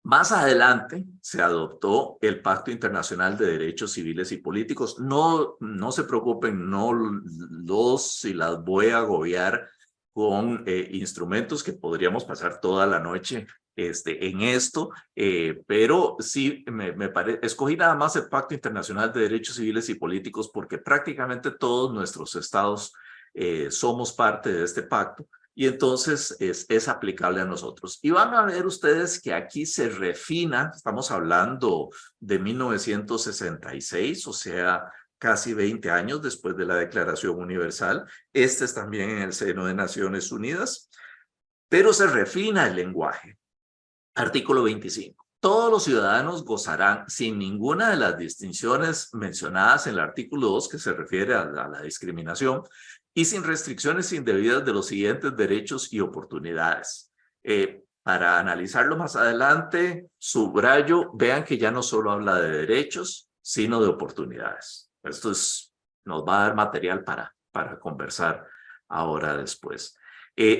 Más adelante se adoptó el Pacto Internacional de Derechos Civiles y Políticos. No se preocupen, no los y las voy a agobiar con instrumentos que podríamos pasar toda la noche en esto, pero sí escogí nada más el Pacto Internacional de Derechos Civiles y Políticos porque prácticamente todos nuestros estados somos parte de este pacto. Y entonces es aplicable a nosotros. Y van a ver ustedes que aquí se refina, estamos hablando de 1966, o sea, casi 20 años después de la Declaración Universal. Este es también en el seno de Naciones Unidas, pero se refina el lenguaje. Artículo 25. Todos los ciudadanos gozarán sin ninguna de las distinciones mencionadas en el artículo 2, que se refiere a la discriminación, y sin restricciones indebidas de los siguientes derechos y oportunidades. Para analizarlo más adelante, subrayo, vean que ya no solo habla de derechos, sino de oportunidades. Esto nos va a dar material para conversar ahora después.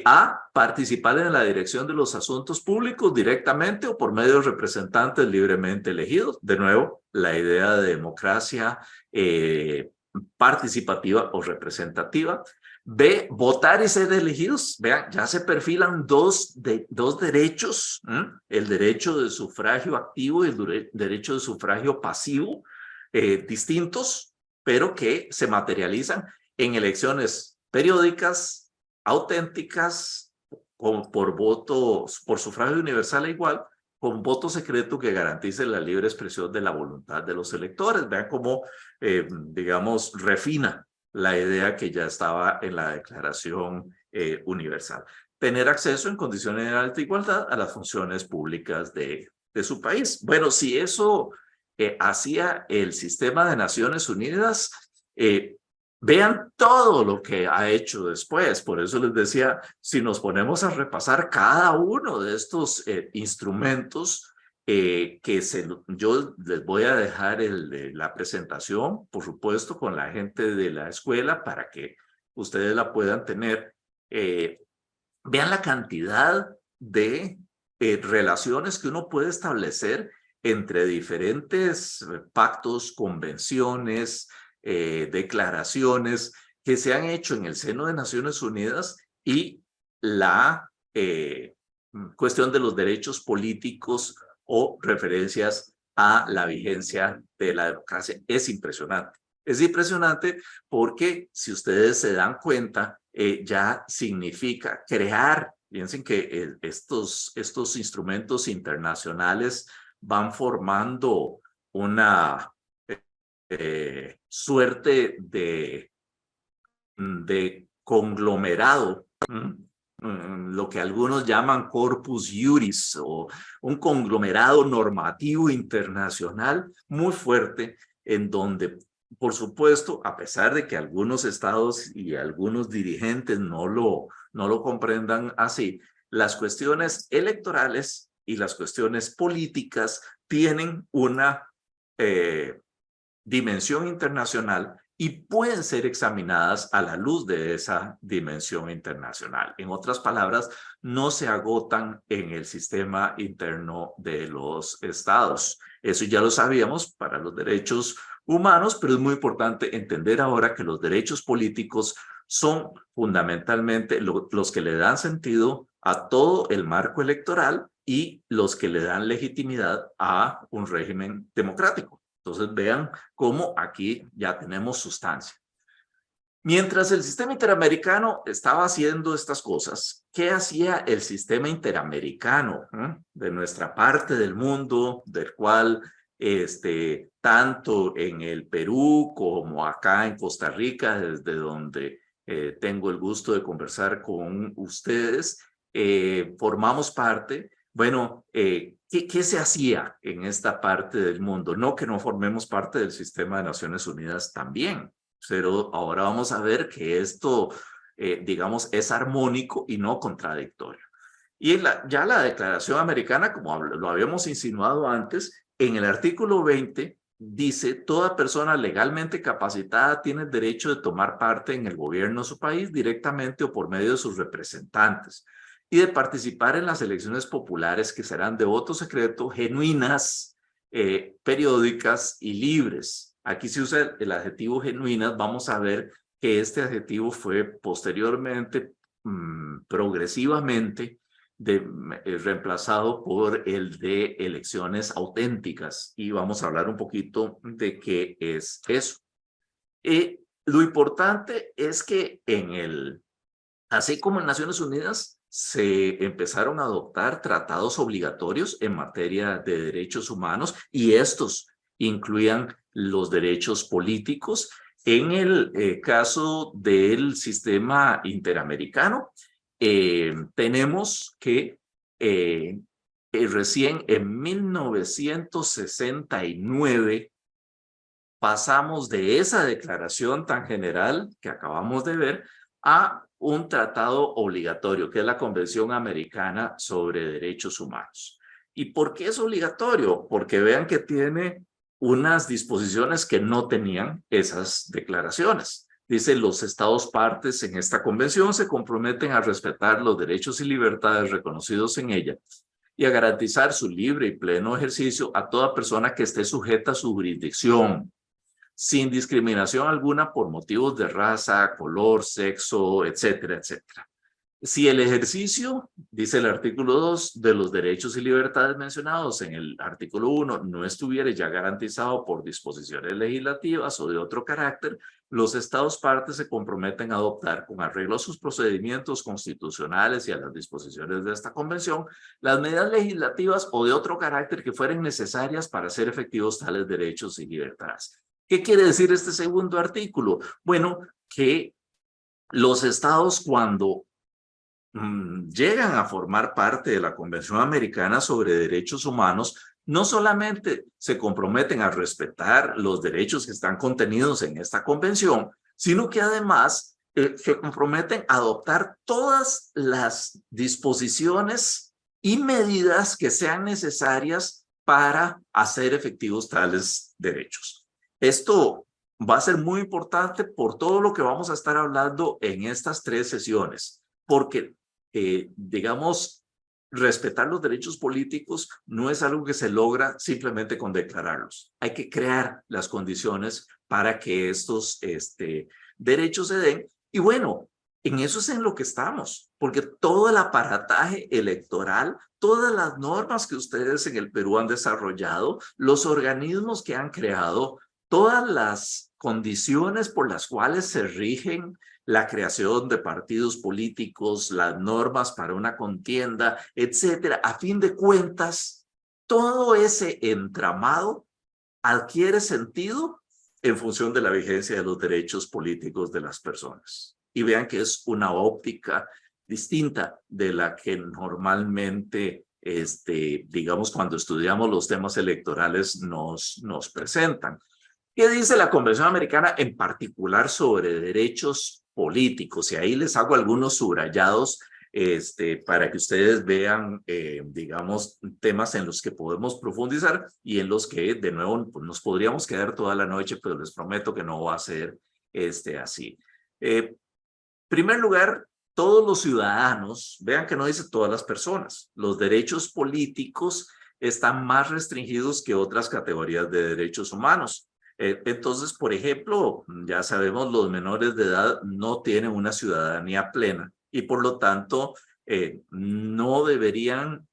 A, participar en la dirección de los asuntos públicos directamente o por medio de representantes libremente elegidos. De nuevo, la idea de democracia participativa o representativa. B, votar y ser elegidos. Vean, ya se perfilan dos derechos, el derecho de sufragio activo y el derecho de sufragio pasivo, distintos, pero que se materializan en elecciones periódicas, auténticas, por sufragio universal e igual, con voto secreto que garantice la libre expresión de la voluntad de los electores. Vean cómo, digamos, refina la idea que ya estaba en la Declaración Universal. Tener acceso en condiciones de alta igualdad a las funciones públicas de su país. Bueno, si eso hacía el sistema de Naciones Unidas, vean todo lo que ha hecho después. Por eso les decía, si nos ponemos a repasar cada uno de estos instrumentos, yo les voy a dejar la presentación, por supuesto, con la gente de la escuela para que ustedes la puedan tener. Vean la cantidad de relaciones que uno puede establecer entre diferentes pactos, convenciones, declaraciones que se han hecho en el seno de Naciones Unidas y la cuestión de los derechos políticos o referencias a la vigencia de la democracia. Es impresionante. Es impresionante porque si ustedes se dan cuenta, ya significa crear, piensen que estos instrumentos internacionales van formando una suerte de conglomerado, lo que algunos llaman corpus juris o un conglomerado normativo internacional muy fuerte en donde, por supuesto, a pesar de que algunos estados y algunos dirigentes no lo comprendan así, las cuestiones electorales y las cuestiones políticas tienen una dimensión internacional y pueden ser examinadas a la luz de esa dimensión internacional. En otras palabras, no se agotan en el sistema interno de los estados. Eso ya lo sabíamos para los derechos humanos, pero es muy importante entender ahora que los derechos políticos son fundamentalmente los que le dan sentido a todo el marco electoral y los que le dan legitimidad a un régimen democrático. Entonces vean cómo aquí ya tenemos sustancia. Mientras el sistema interamericano estaba haciendo estas cosas, ¿qué hacía el sistema interamericano de nuestra parte del mundo, del cual tanto en el Perú como acá en Costa Rica, desde donde tengo el gusto de conversar con ustedes, formamos parte? Bueno, ¿qué se hacía en esta parte del mundo? No que no formemos parte del sistema de Naciones Unidas también, pero ahora vamos a ver que esto, digamos, es armónico y no contradictorio. Y ya la Declaración Americana, como lo habíamos insinuado antes, en el artículo 20 dice: toda persona legalmente capacitada tiene el derecho de tomar parte en el gobierno de su país directamente o por medio de sus representantes y de participar en las elecciones populares que serán de voto secreto, genuinas, periódicas y libres. Aquí se usa el adjetivo genuinas. Vamos a ver que este adjetivo fue posteriormente, progresivamente, reemplazado por el de elecciones auténticas. Y vamos a hablar un poquito de qué es eso. Lo importante es que así como en Naciones Unidas se empezaron a adoptar tratados obligatorios en materia de derechos humanos, y estos incluían los derechos políticos. En el caso del sistema interamericano, tenemos que recién en 1969 pasamos de esa declaración tan general que acabamos de ver a un tratado obligatorio, que es la Convención Americana sobre Derechos Humanos. ¿Y por qué es obligatorio? Porque vean que tiene unas disposiciones que no tenían esas declaraciones. Dice: los estados partes en esta convención se comprometen a respetar los derechos y libertades reconocidos en ella y a garantizar su libre y pleno ejercicio a toda persona que esté sujeta a su jurisdicción, sin discriminación alguna por motivos de raza, color, sexo, etcétera, etcétera. Si el ejercicio, dice el artículo 2, de los derechos y libertades mencionados en el artículo 1 no estuviera ya garantizado por disposiciones legislativas o de otro carácter, los estados partes se comprometen a adoptar, con arreglo a sus procedimientos constitucionales y a las disposiciones de esta convención, las medidas legislativas o de otro carácter que fueren necesarias para hacer efectivos tales derechos y libertades. ¿Qué quiere decir este segundo artículo? Bueno, que los estados, cuando llegan a formar parte de la Convención Americana sobre Derechos Humanos, no solamente se comprometen a respetar los derechos que están contenidos en esta convención, sino que además se comprometen a adoptar todas las disposiciones y medidas que sean necesarias para hacer efectivos tales derechos. Esto va a ser muy importante por todo lo que vamos a estar hablando en estas 3 sesiones, porque digamos, respetar los derechos políticos no es algo que se logra simplemente con declararlos. Hay que crear las condiciones para que estos derechos se den. Y bueno, en eso es en lo que estamos, porque todo el aparataje electoral, todas las normas que ustedes en el Perú han desarrollado, los organismos que han creado, todas las condiciones por las cuales se rigen la creación de partidos políticos, las normas para una contienda, etcétera. A fin de cuentas, todo ese entramado adquiere sentido en función de la vigencia de los derechos políticos de las personas. Y vean que es una óptica distinta de la que normalmente, digamos, cuando estudiamos los temas electorales nos presentan. ¿Qué dice la Convención Americana en particular sobre derechos políticos? Y ahí les hago algunos subrayados para que ustedes vean, digamos, temas en los que podemos profundizar y en los que, de nuevo, pues, nos podríamos quedar toda la noche, pero les prometo que no va a ser así. Primer lugar, todos los ciudadanos, vean que no dice todas las personas, los derechos políticos están más restringidos que otras categorías de derechos humanos. Entonces, por ejemplo, ya sabemos, los menores de edad no tienen una ciudadanía plena y por lo tanto no deberían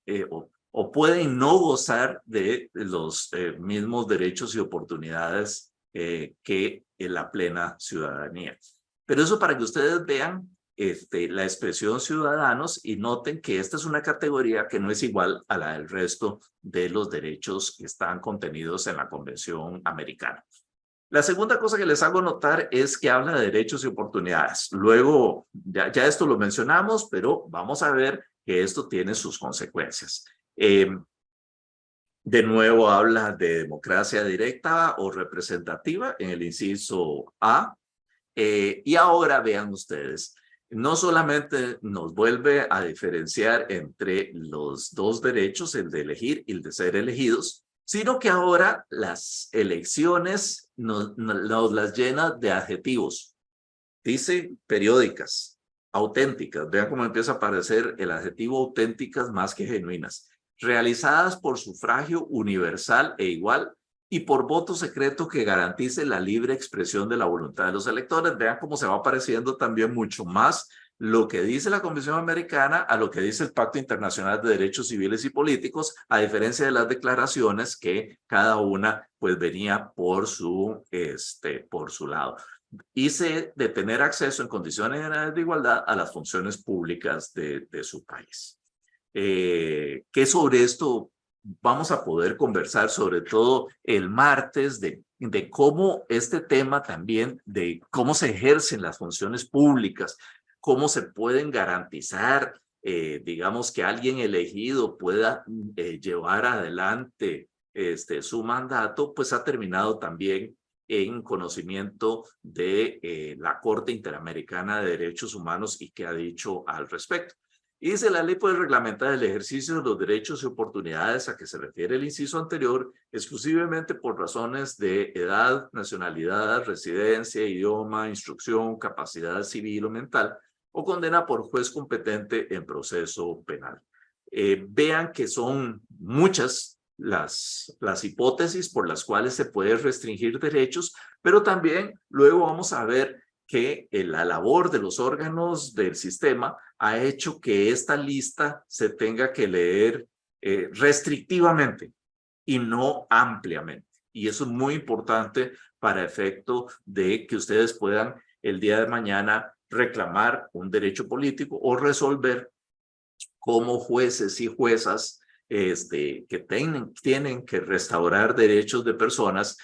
o pueden no gozar de los mismos derechos y oportunidades que la plena ciudadanía. Pero eso para que ustedes vean la expresión ciudadanos y noten que esta es una categoría que no es igual a la del resto de los derechos que están contenidos en la Convención Americana. La segunda cosa que les hago notar es que habla de derechos y oportunidades. Luego, ya esto lo mencionamos, pero vamos a ver que esto tiene sus consecuencias. De nuevo habla de democracia directa o representativa en el inciso A. Y ahora vean ustedes, no solamente nos vuelve a diferenciar entre los dos derechos, el de elegir y el de ser elegidos, sino que ahora las elecciones nos las llena de adjetivos. Dice periódicas, auténticas, vean cómo empieza a aparecer el adjetivo auténticas más que genuinas, realizadas por sufragio universal e igual y por voto secreto que garantice la libre expresión de la voluntad de los electores. Vean cómo se va apareciendo también mucho más lo que dice la Convención Americana a lo que dice el Pacto Internacional de Derechos Civiles y Políticos, a diferencia de las declaraciones que cada una pues venía por su lado. Hice de tener acceso en condiciones generales de igualdad a las funciones públicas de su país. Que sobre esto vamos a poder conversar, sobre todo el martes, de cómo este tema también, de cómo se ejercen las funciones públicas, cómo se pueden garantizar, digamos, que alguien elegido pueda llevar adelante su mandato, pues ha terminado también en conocimiento de la Corte Interamericana de Derechos Humanos y qué ha dicho al respecto. Y dice, la ley puede reglamentar el ejercicio de los derechos y oportunidades a que se refiere el inciso anterior exclusivamente por razones de edad, nacionalidad, residencia, idioma, instrucción, capacidad civil o mental, o condena por juez competente en proceso penal. Vean que son muchas las hipótesis por las cuales se puede restringir derechos, pero también luego vamos a ver que la labor de los órganos del sistema ha hecho que esta lista se tenga que leer restrictivamente y no ampliamente. Y eso es muy importante para efecto de que ustedes puedan el día de mañana reclamar un derecho político o resolver como jueces y juezas que tienen que restaurar derechos de personas,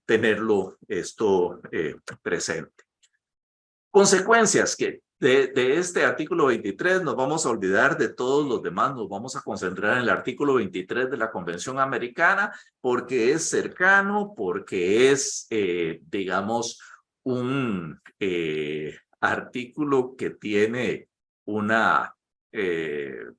tenerlo esto presente. Consecuencias que de este artículo 23 nos vamos a olvidar de todos los demás, nos vamos a concentrar en el artículo 23 de la Convención Americana porque es cercano, porque es, digamos, un artículo que tiene una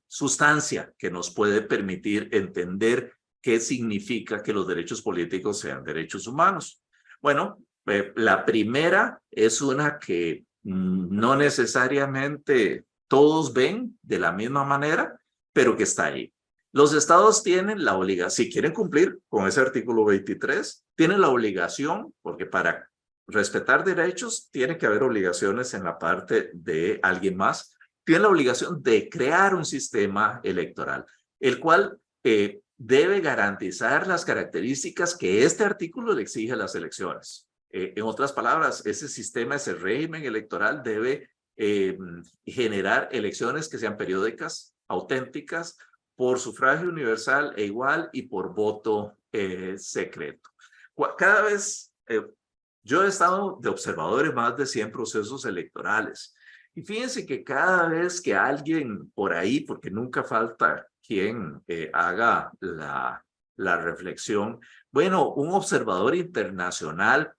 sustancia que nos puede permitir entender qué significa que los derechos políticos sean derechos humanos. Bueno, la primera es una que no necesariamente todos ven de la misma manera, pero que está ahí. Los estados tienen la obligación, si quieren cumplir con ese artículo 23, tienen la obligación, porque para respetar derechos tiene que haber obligaciones en la parte de alguien más, tienen la obligación de crear un sistema electoral, el cual debe garantizar las características que este artículo le exige a las elecciones. En otras palabras, ese sistema, ese régimen electoral debe generar elecciones que sean periódicas, auténticas, por sufragio universal e igual y por voto secreto. Cada vez, yo he estado de observador en más de 100 procesos electorales y fíjense que cada vez que alguien por ahí, porque nunca falta quien haga la reflexión, bueno, un observador internacional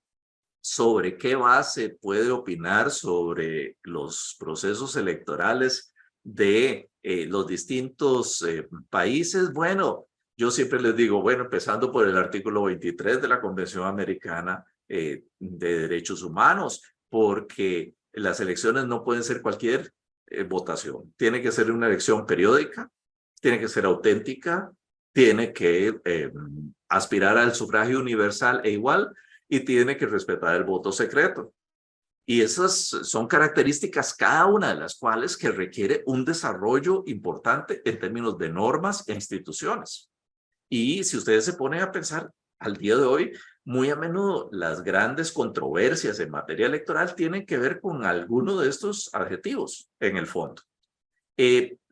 sobre qué base puede opinar sobre los procesos electorales de los distintos países. Bueno, yo siempre les digo, bueno, empezando por el artículo 23 de la Convención Americana, de derechos humanos, porque las elecciones no pueden ser cualquier votación. Tiene que ser una elección periódica, tiene que ser auténtica, tiene que aspirar al sufragio universal e igual y tiene que respetar el voto secreto. Y esas son características, cada una de las cuales que requiere un desarrollo importante en términos de normas e instituciones. Y si ustedes se ponen a pensar, al día de hoy, muy a menudo las grandes controversias en materia electoral tienen que ver con alguno de estos adjetivos en el fondo.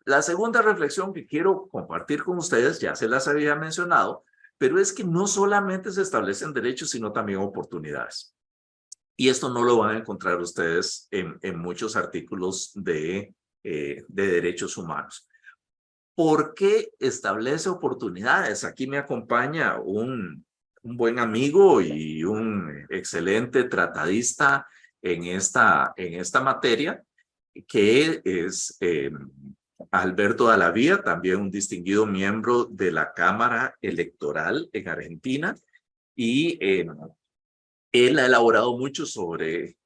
La segunda reflexión que quiero compartir con ustedes, ya se las había mencionado, pero es que no solamente se establecen derechos, sino también oportunidades. Y esto no lo van a encontrar ustedes en muchos artículos de derechos humanos. ¿Por qué establece oportunidades? Aquí me acompaña un buen amigo y un excelente tratadista en esta materia, que es Alberto Dalavía, también un distinguido miembro de la Cámara Electoral en Argentina, y él ha elaborado mucho sobre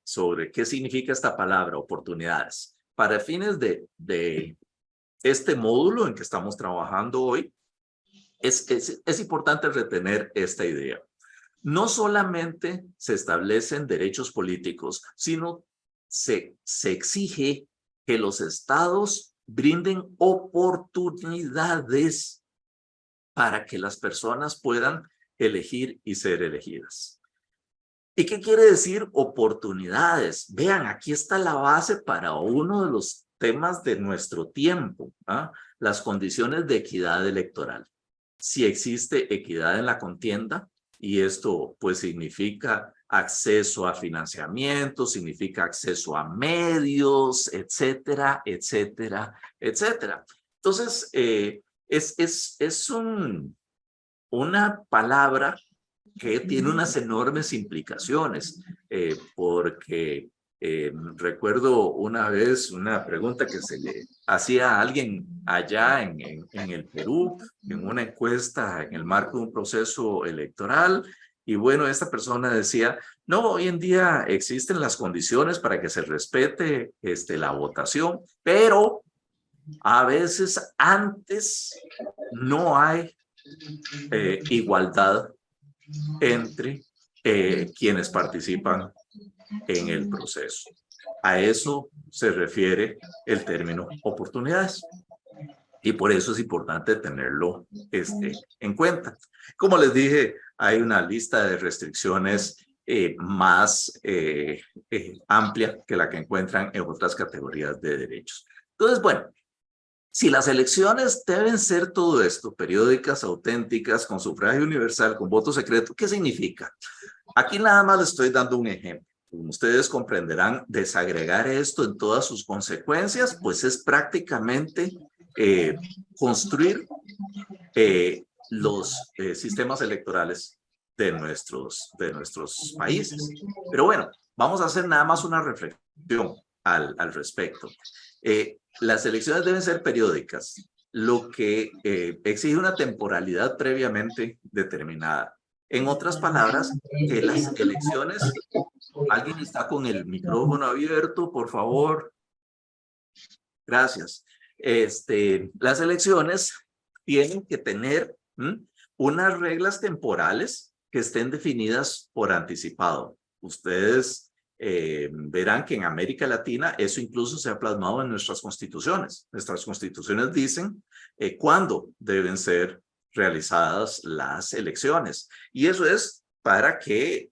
qué significa esta palabra, oportunidades. Para fines de este módulo en que estamos trabajando hoy, es importante retener esta idea. No solamente se establecen derechos políticos, sino se exige que los estados brinden oportunidades para que las personas puedan elegir y ser elegidas. ¿Y qué quiere decir oportunidades? Vean, aquí está la base para uno de los temas de nuestro tiempo, ¿ah? Las condiciones de equidad electoral. Si existe equidad en la contienda, y esto pues significa acceso a financiamiento, significa acceso a medios, etcétera, etcétera, etcétera. Entonces, es una palabra que tiene unas enormes implicaciones, porque recuerdo una vez una pregunta que se le hacía a alguien allá en el Perú, en una encuesta en el marco de un proceso electoral, y bueno, esta persona decía, no, hoy en día existen las condiciones para que se respete la votación, pero a veces antes no hay igualdad entre quienes participan en el proceso. A eso se refiere el término oportunidades. Y por eso es importante tenerlo en cuenta. Como les dije, hay una lista de restricciones más amplia que la que encuentran en otras categorías de derechos. Entonces, bueno, si las elecciones deben ser todo esto, periódicas, auténticas, con sufragio universal, con voto secreto, ¿qué significa? Aquí nada más les estoy dando un ejemplo. Como ustedes comprenderán, desagregar esto en todas sus consecuencias, pues es prácticamente construir los sistemas electorales de nuestros países. Pero bueno, vamos a hacer nada más una reflexión al respecto. Las elecciones deben ser periódicas, lo que exige una temporalidad previamente determinada. En otras palabras, que las elecciones, alguien está con el micrófono abierto, por favor. Gracias. Las elecciones tienen que tener unas reglas temporales que estén definidas por anticipado. Ustedes verán que en América Latina eso incluso se ha plasmado en nuestras constituciones. Nuestras constituciones dicen cuándo deben ser realizadas las elecciones. Y eso es para que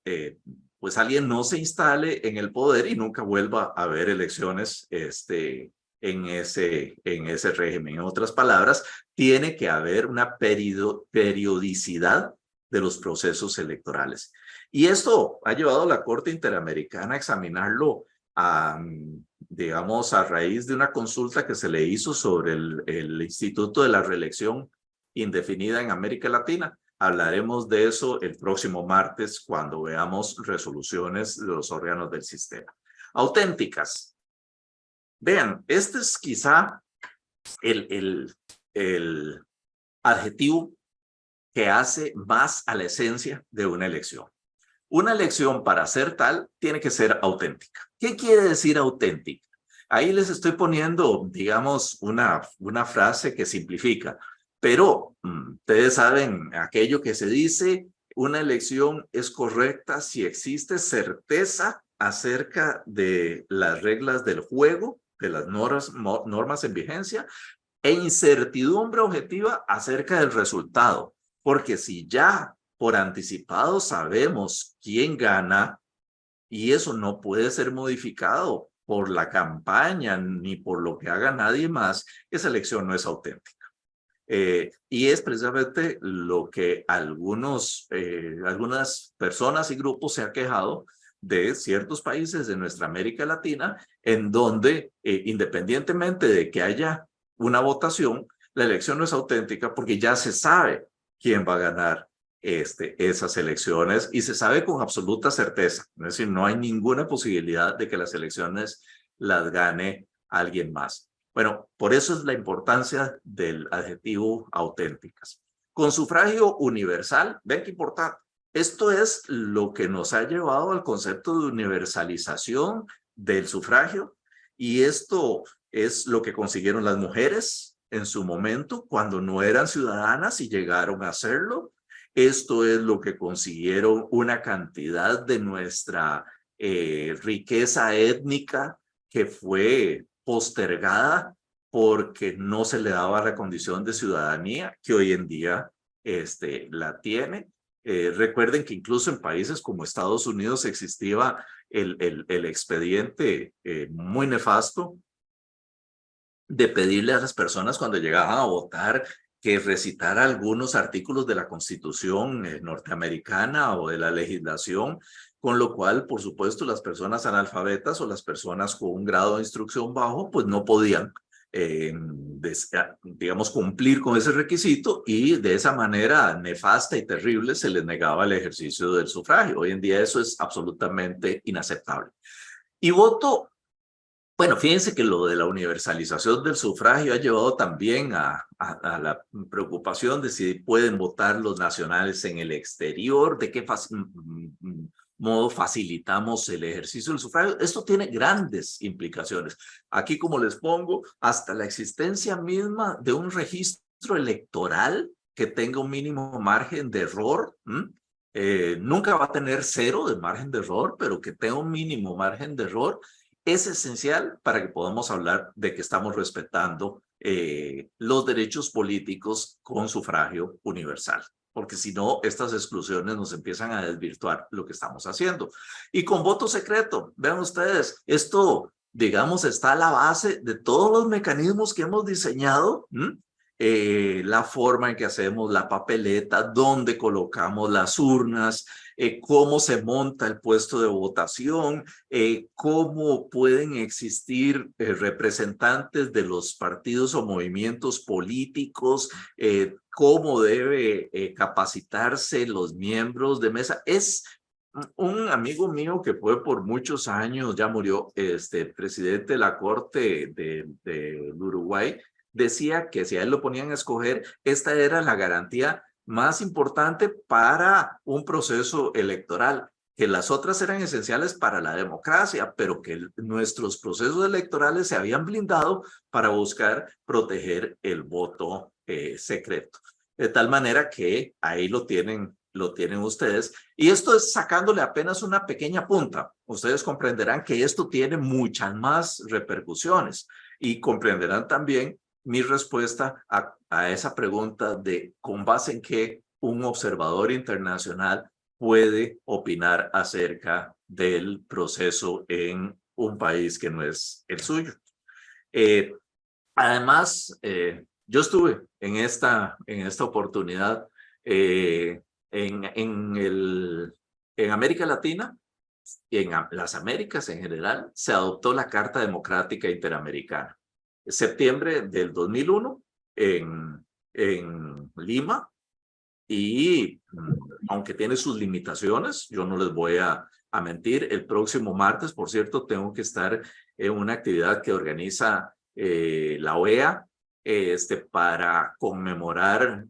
pues alguien no se instale en el poder y nunca vuelva a haber elecciones en ese régimen. En otras palabras, tiene que haber una periodicidad de los procesos electorales. Y esto ha llevado a la Corte Interamericana a examinarlo, digamos, a raíz de una consulta que se le hizo sobre el Instituto de la Reelección Indefinida en América Latina. Hablaremos de eso el próximo martes cuando veamos resoluciones de los órganos del sistema. Auténticas. Vean, este es quizá el adjetivo que hace más a la esencia de una elección. Una elección para ser tal tiene que ser auténtica. ¿Qué quiere decir auténtica? Ahí les estoy poniendo, digamos, una frase que simplifica, pero ustedes saben aquello que se dice, una elección es correcta si existe certeza acerca de las reglas del juego, de las normas en vigencia, e incertidumbre objetiva acerca del resultado. Porque si ya por anticipado sabemos quién gana, y eso no puede ser modificado por la campaña ni por lo que haga nadie más, esa elección no es auténtica. Y es precisamente lo que algunas personas y grupos se han quejado de ciertos países de nuestra América Latina, en donde independientemente de que haya una votación, la elección no es auténtica porque ya se sabe quién va a ganar esas elecciones y se sabe con absoluta certeza. Es decir, no hay ninguna posibilidad de que las elecciones las gane alguien más. Bueno, por eso es la importancia del adjetivo auténticas. Con sufragio universal, ven qué importante. Esto es lo que nos ha llevado al concepto de universalización del sufragio, y esto es lo que consiguieron las mujeres en su momento cuando no eran ciudadanas y llegaron a hacerlo. Esto es lo que consiguieron una cantidad de nuestra riqueza étnica que fue postergada porque no se le daba la condición de ciudadanía que hoy en día la tiene. Recuerden que incluso en países como Estados Unidos existía el expediente muy nefasto de pedirle a las personas cuando llegaban a votar que recitara algunos artículos de la Constitución norteamericana o de la legislación, con lo cual, por supuesto, las personas analfabetas o las personas con un grado de instrucción bajo, pues no podían, digamos, cumplir con ese requisito, y de esa manera nefasta y terrible se les negaba el ejercicio del sufragio. Hoy en día eso es absolutamente inaceptable. Y voto. Bueno, fíjense que lo de la universalización del sufragio ha llevado también a la preocupación de si pueden votar los nacionales en el exterior, de qué modo facilitamos el ejercicio del sufragio. Esto tiene grandes implicaciones. Aquí, como les pongo, hasta la existencia misma de un registro electoral que tenga un mínimo margen de error. Nunca va a tener cero de margen de error, pero que tenga un mínimo margen de error es esencial para que podamos hablar de que estamos respetando los derechos políticos con sufragio universal, porque si no, estas exclusiones nos empiezan a desvirtuar lo que estamos haciendo. Y con voto secreto, vean ustedes, esto, digamos, está a la base de todos los mecanismos que hemos diseñado, la forma en que hacemos la papeleta, dónde colocamos las urnas, cómo se monta el puesto de votación, cómo pueden existir representantes de los partidos o movimientos políticos, cómo debe capacitarse los miembros de mesa. Es un amigo mío que fue por muchos años, ya murió, presidente de la Corte de Uruguay, decía que si a él lo ponían a escoger, esta era la garantía más importante para un proceso electoral, que las otras eran esenciales para la democracia, pero que nuestros procesos electorales se habían blindado para buscar proteger el voto secreto. De tal manera que ahí lo tienen ustedes. Y esto es sacándole apenas una pequeña punta. Ustedes comprenderán que esto tiene muchas más repercusiones, y comprenderán también mi respuesta a esa pregunta de con base en qué un observador internacional puede opinar acerca del proceso en un país que no es el suyo. Además, yo estuve en esta oportunidad en América Latina y en las Américas en general. Se adoptó la Carta Democrática Interamericana. Septiembre del 2001 en Lima, y aunque tiene sus limitaciones, yo no les voy a mentir. El próximo martes, por cierto, tengo que estar en una actividad que organiza la OEA para conmemorar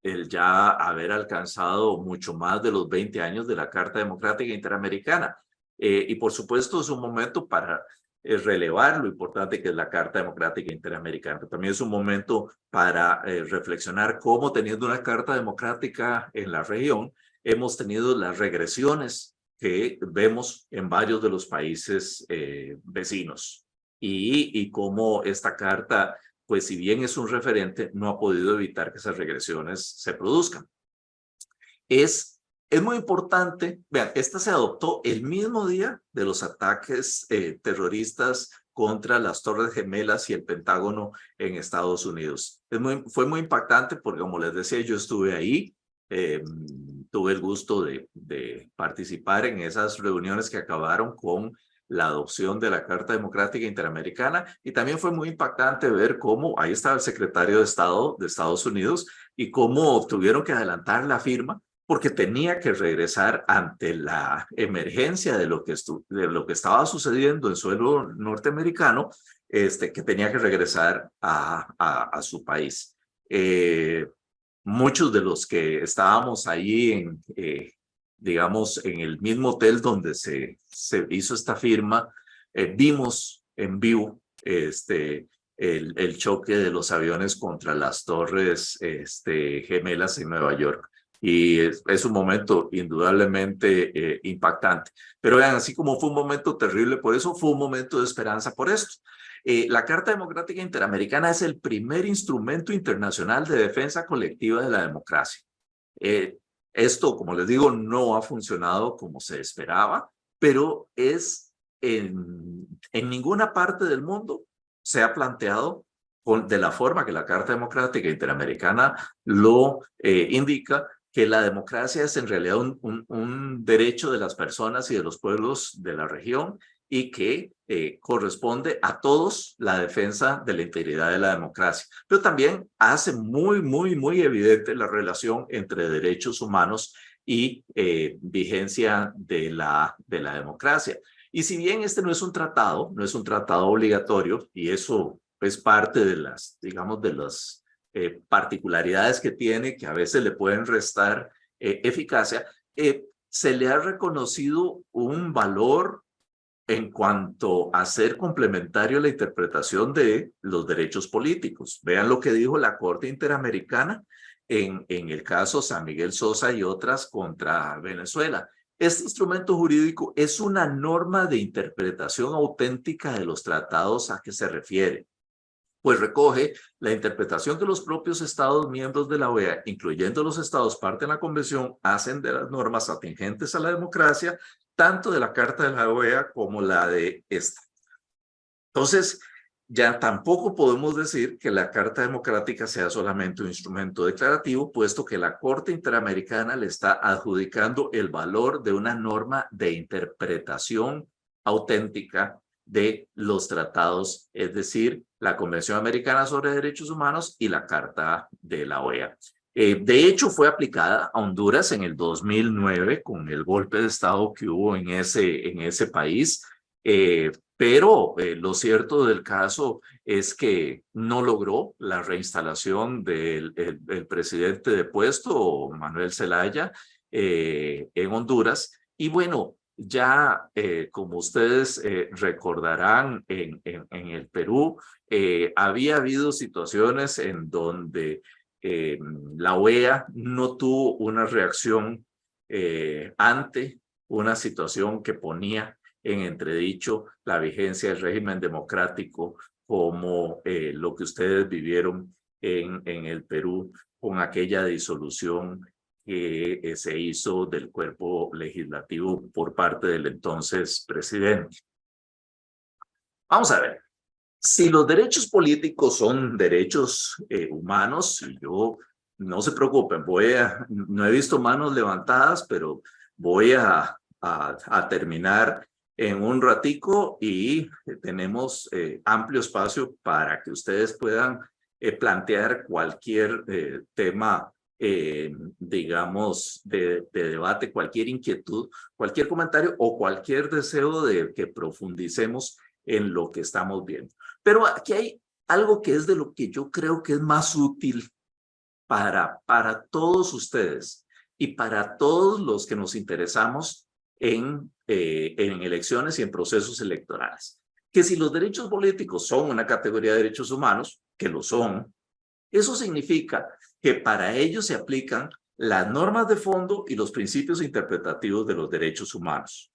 el ya haber alcanzado mucho más de los 20 años de la Carta Democrática Interamericana. Y por supuesto es un momento para relevar lo importante que es la Carta Democrática Interamericana. También es un momento para reflexionar cómo, teniendo una Carta Democrática en la región, hemos tenido las regresiones que vemos en varios de los países vecinos y cómo esta carta, pues si bien es un referente, no ha podido evitar que esas regresiones se produzcan. Es muy importante, vean, esta se adoptó el mismo día de los ataques terroristas contra las Torres Gemelas y el Pentágono en Estados Unidos. Fue muy impactante porque, como les decía, yo estuve ahí, tuve el gusto de participar en esas reuniones que acabaron con la adopción de la Carta Democrática Interamericana, y también fue muy impactante ver cómo ahí estaba el secretario de Estado de Estados Unidos y cómo tuvieron que adelantar la firma porque tenía que regresar ante la emergencia de lo que estaba sucediendo en suelo norteamericano, que tenía que regresar a su país. Muchos de los que estábamos ahí digamos, en el mismo hotel donde se hizo esta firma, vimos en vivo el choque de los aviones contra las torres gemelas en Nueva York. Y es un momento indudablemente impactante. Pero vean, así como fue un momento terrible por eso, fue un momento de esperanza por esto. La Carta Democrática Interamericana es el primer instrumento internacional de defensa colectiva de la democracia. Esto, como les digo, no ha funcionado como se esperaba, pero en ninguna parte del mundo se ha planteado de la forma que la Carta Democrática Interamericana lo indica, que la democracia es en realidad un derecho de las personas y de los pueblos de la región y que corresponde a todos la defensa de la integridad de la democracia. Pero también hace muy evidente la relación entre derechos humanos y vigencia de la democracia. Y si bien este no es un tratado obligatorio, y eso es parte de las, digamos, de las particularidades que tiene, que a veces le pueden restar eficacia, se le ha reconocido un valor en cuanto a ser complementario a la interpretación de los derechos políticos. Vean lo que dijo la Corte Interamericana en el caso San Miguel Sosa y otras contra Venezuela. Este instrumento jurídico es una norma de interpretación auténtica de los tratados a que se refiere, pues recoge la interpretación que los propios Estados miembros de la OEA, incluyendo los Estados parte en la Convención, hacen de las normas atingentes a la democracia, tanto de la Carta de la OEA como la de esta. Entonces, ya tampoco podemos decir que la Carta Democrática sea solamente un instrumento declarativo, puesto que la Corte Interamericana le está adjudicando el valor de una norma de interpretación auténtica de los tratados, es decir, la Convención Americana sobre Derechos Humanos y la Carta de la OEA. De hecho, fue aplicada a Honduras en el 2009 con el golpe de Estado que hubo en ese país, pero lo cierto del caso es que no logró la reinstalación del presidente depuesto, Manuel Zelaya, en Honduras. Y bueno, ya como ustedes recordarán, en el Perú había habido situaciones en donde la OEA no tuvo una reacción ante una situación que ponía en entredicho la vigencia del régimen democrático, como lo que ustedes vivieron en el Perú con aquella disolución que se hizo del cuerpo legislativo por parte del entonces presidente. Vamos a ver, si los derechos políticos son derechos humanos, yo no se preocupen, no he visto manos levantadas, pero voy a terminar en un ratico y tenemos amplio espacio para que ustedes puedan plantear cualquier tema, digamos, de debate, cualquier inquietud, cualquier comentario o cualquier deseo de que profundicemos en lo que estamos viendo. Pero aquí hay algo que es de lo que yo creo que es más útil para todos ustedes y para todos los que nos interesamos en elecciones y en procesos electorales. Que si los derechos políticos son una categoría de derechos humanos, que lo son, eso significa que para ellos se aplican las normas de fondo y los principios interpretativos de los derechos humanos.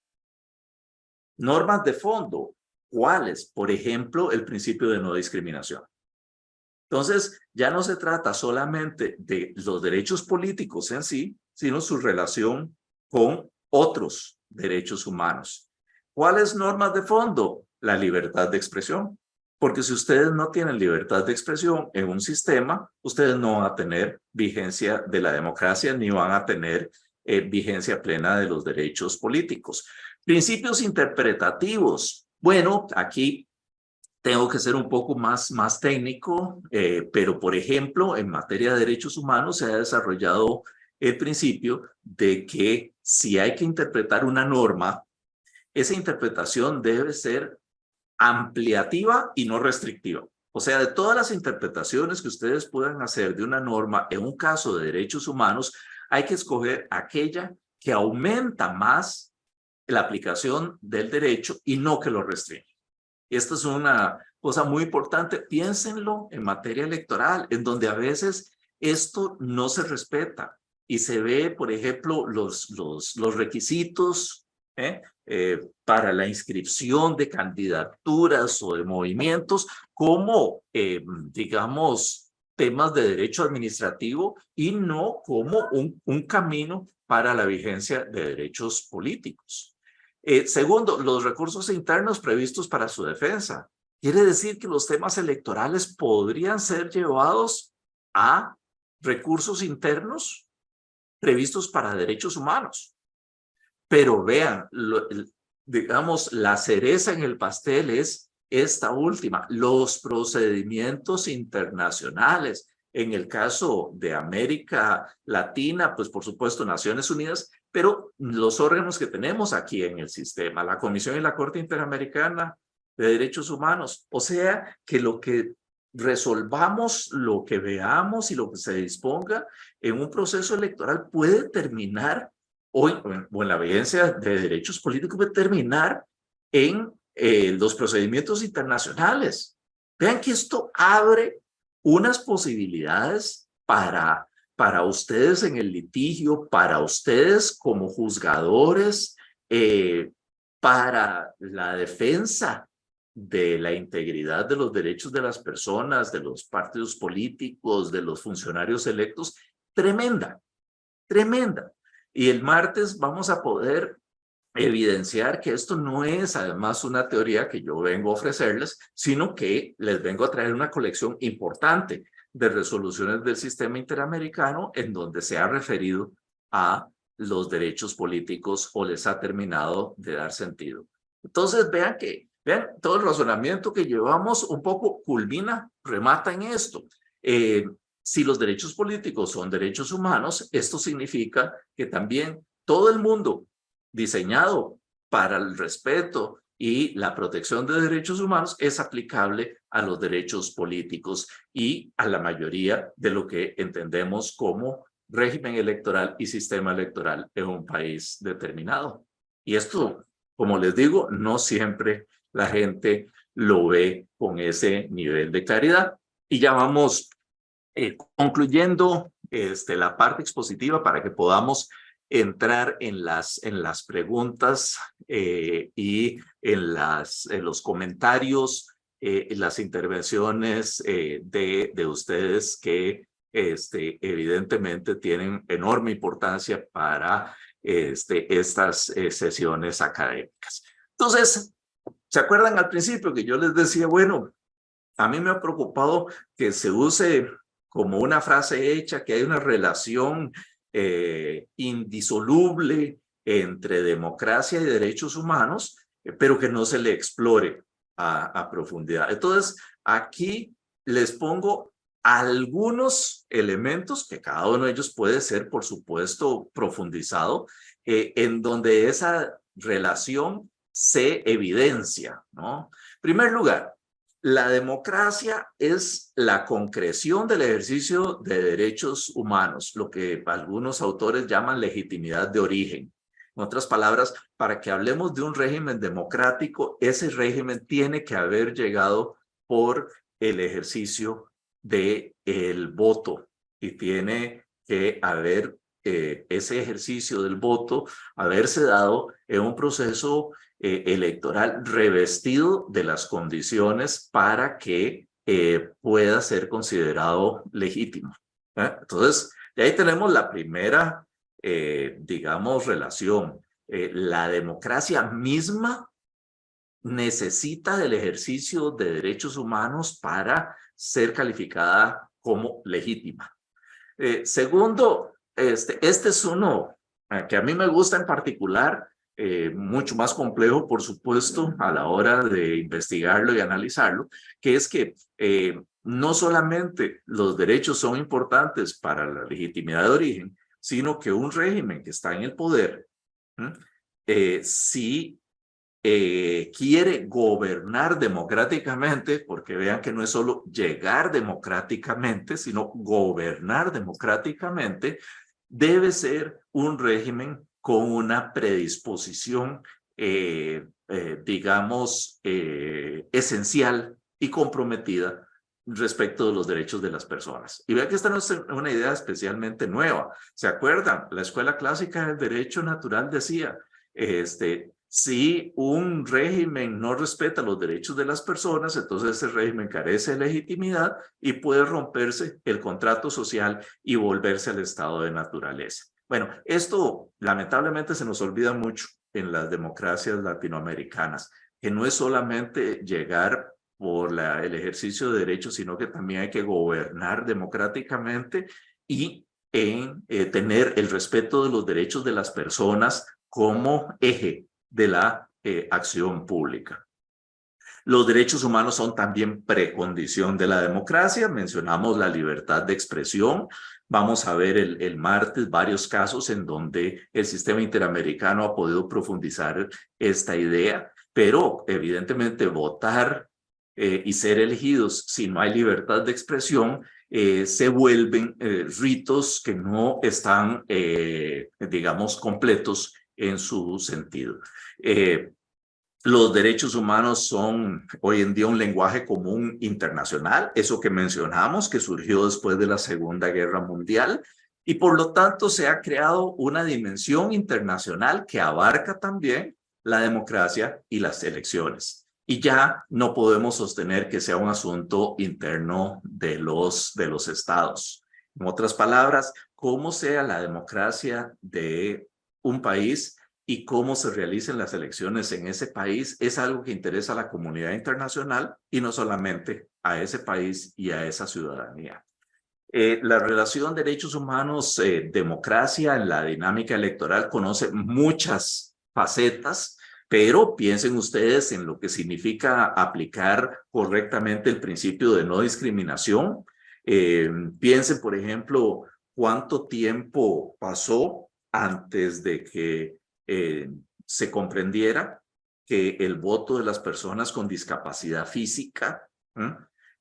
Normas de fondo, ¿cuáles? Por ejemplo, el principio de no discriminación. Entonces, ya no se trata solamente de los derechos políticos en sí, sino su relación con otros derechos humanos. ¿Cuáles normas de fondo? La libertad de expresión. Porque si ustedes no tienen libertad de expresión en un sistema, ustedes no van a tener vigencia de la democracia ni van a tener vigencia plena de los derechos políticos. Principios interpretativos. Bueno, aquí tengo que ser un poco más técnico, pero por ejemplo, en materia de derechos humanos se ha desarrollado el principio de que si hay que interpretar una norma, esa interpretación debe ser ampliativa y no restrictiva. O sea, de todas las interpretaciones que ustedes puedan hacer de una norma en un caso de derechos humanos, hay que escoger aquella que aumenta más la aplicación del derecho y no que lo restringe. Esta es una cosa muy importante. Piénsenlo en materia electoral, en donde a veces esto no se respeta y se ve, por ejemplo, los requisitos para la inscripción de candidaturas o de movimientos como, digamos, temas de derecho administrativo y no como un camino para la vigencia de derechos políticos. Segundo, los recursos internos previstos para su defensa. Quiere decir que los temas electorales podrían ser llevados a recursos internos previstos para derechos humanos. Pero vean, digamos, la cereza en el pastel es esta última, los procedimientos internacionales. En el caso de América Latina, pues por supuesto Naciones Unidas, pero los órganos que tenemos aquí en el sistema, la Comisión y la Corte Interamericana de Derechos Humanos. O sea, que lo que resolvamos, lo que veamos y lo que se disponga en un proceso electoral puede terminar o en la vigencia de derechos políticos, puede terminar en los procedimientos internacionales. Vean que esto abre unas posibilidades para ustedes en el litigio, para ustedes como juzgadores, para la defensa de la integridad de los derechos de las personas, de los partidos políticos, de los funcionarios electos, tremenda, tremenda. Y el martes vamos a poder evidenciar que esto no es además una teoría que yo vengo a ofrecerles, sino que les vengo a traer una colección importante de resoluciones del sistema interamericano en donde se ha referido a los derechos políticos o les ha terminado de dar sentido. Entonces vean todo el razonamiento que llevamos un poco culmina, remata en esto. Si los derechos políticos son derechos humanos, esto significa que también todo el mundo diseñado para el respeto y la protección de derechos humanos es aplicable a los derechos políticos y a la mayoría de lo que entendemos como régimen electoral y sistema electoral en un país determinado. Y esto, como les digo, no siempre la gente lo ve con ese nivel de claridad. Y ya vamos concluyendo la parte expositiva para que podamos entrar en las preguntas y en los comentarios, en las intervenciones de ustedes que evidentemente tienen enorme importancia para estas sesiones académicas. Entonces, ¿se acuerdan al principio que yo les decía, bueno, a mí me ha preocupado que se use como una frase hecha, que hay una relación indisoluble entre democracia y derechos humanos, pero que no se le explore a profundidad? Entonces, aquí les pongo algunos elementos que cada uno de ellos puede ser, por supuesto, profundizado, en donde esa relación se evidencia, ¿no? En primer lugar, La democracia es la concreción del ejercicio de derechos humanos, lo que algunos autores llaman legitimidad de origen. En otras palabras, para que hablemos de un régimen democrático, ese régimen tiene que haber llegado por el ejercicio del voto y tiene que haber ese ejercicio del voto haberse dado en un proceso electoral revestido de las condiciones para que pueda ser considerado legítimo. Entonces, de ahí tenemos la primera, digamos, relación. La democracia misma necesita del ejercicio de derechos humanos para ser calificada como legítima. Segundo, este es uno que a mí me gusta en particular, mucho más complejo, por supuesto, a la hora de investigarlo y analizarlo, que es que no solamente los derechos son importantes para la legitimidad de origen, sino que un régimen que está en el poder, sí quiere gobernar democráticamente, porque vean que no es solo llegar democráticamente, sino gobernar democráticamente, debe ser un régimen con una predisposición, digamos, esencial y comprometida respecto de los derechos de las personas. Y vean que esta no es una idea especialmente nueva. ¿Se acuerdan? La Escuela Clásica del Derecho Natural decía, si un régimen no respeta los derechos de las personas, entonces ese régimen carece de legitimidad y puede romperse el contrato social y volverse al estado de naturaleza. Bueno, esto lamentablemente se nos olvida mucho en las democracias latinoamericanas, que no es solamente llegar por el ejercicio de derechos, sino que también hay que gobernar democráticamente y tener el respeto de los derechos de las personas como eje de la acción pública. Los derechos humanos son también precondición de la democracia. Mencionamos la libertad de expresión. Vamos a ver el martes varios casos en donde el sistema interamericano ha podido profundizar esta idea, pero evidentemente votar y ser elegidos si no hay libertad de expresión se vuelven ritos que no están, digamos, completos en su sentido. Los derechos humanos son hoy en día un lenguaje común internacional, eso que mencionamos, que surgió después de la Segunda Guerra Mundial, y por lo tanto se ha creado una dimensión internacional que abarca también la democracia y las elecciones. Y ya no podemos sostener que sea un asunto interno de los estados. En otras palabras, cómo sea la democracia de un país y cómo se realicen las elecciones en ese país es algo que interesa a la comunidad internacional y no solamente a ese país y a esa ciudadanía. La relación derechos humanos, democracia en la dinámica electoral conoce muchas facetas, pero piensen ustedes en lo que significa aplicar correctamente el principio de no discriminación. Piensen, por ejemplo, cuánto tiempo pasó antes de que se comprendiera que el voto de las personas con discapacidad física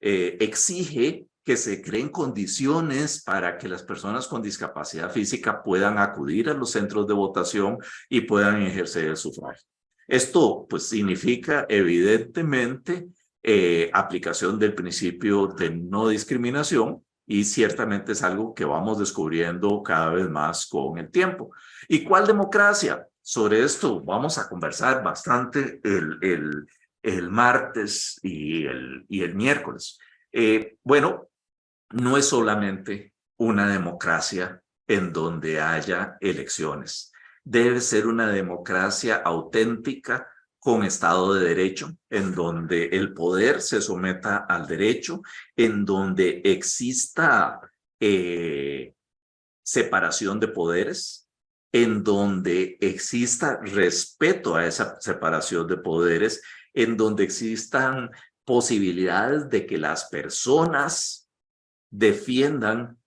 exige que se creen condiciones para que las personas con discapacidad física puedan acudir a los centros de votación y puedan ejercer el sufragio. Esto pues significa evidentemente aplicación del principio de no discriminación y ciertamente es algo que vamos descubriendo cada vez más con el tiempo. ¿Y cuál democracia? Sobre esto vamos a conversar bastante el martes y el miércoles. Bueno, no es solamente una democracia en donde haya elecciones. Debe ser una democracia auténtica con Estado de Derecho, en donde el poder se someta al derecho, en donde exista separación de poderes, en donde exista respeto a esa separación de poderes, en donde existan posibilidades de que las personas defiendan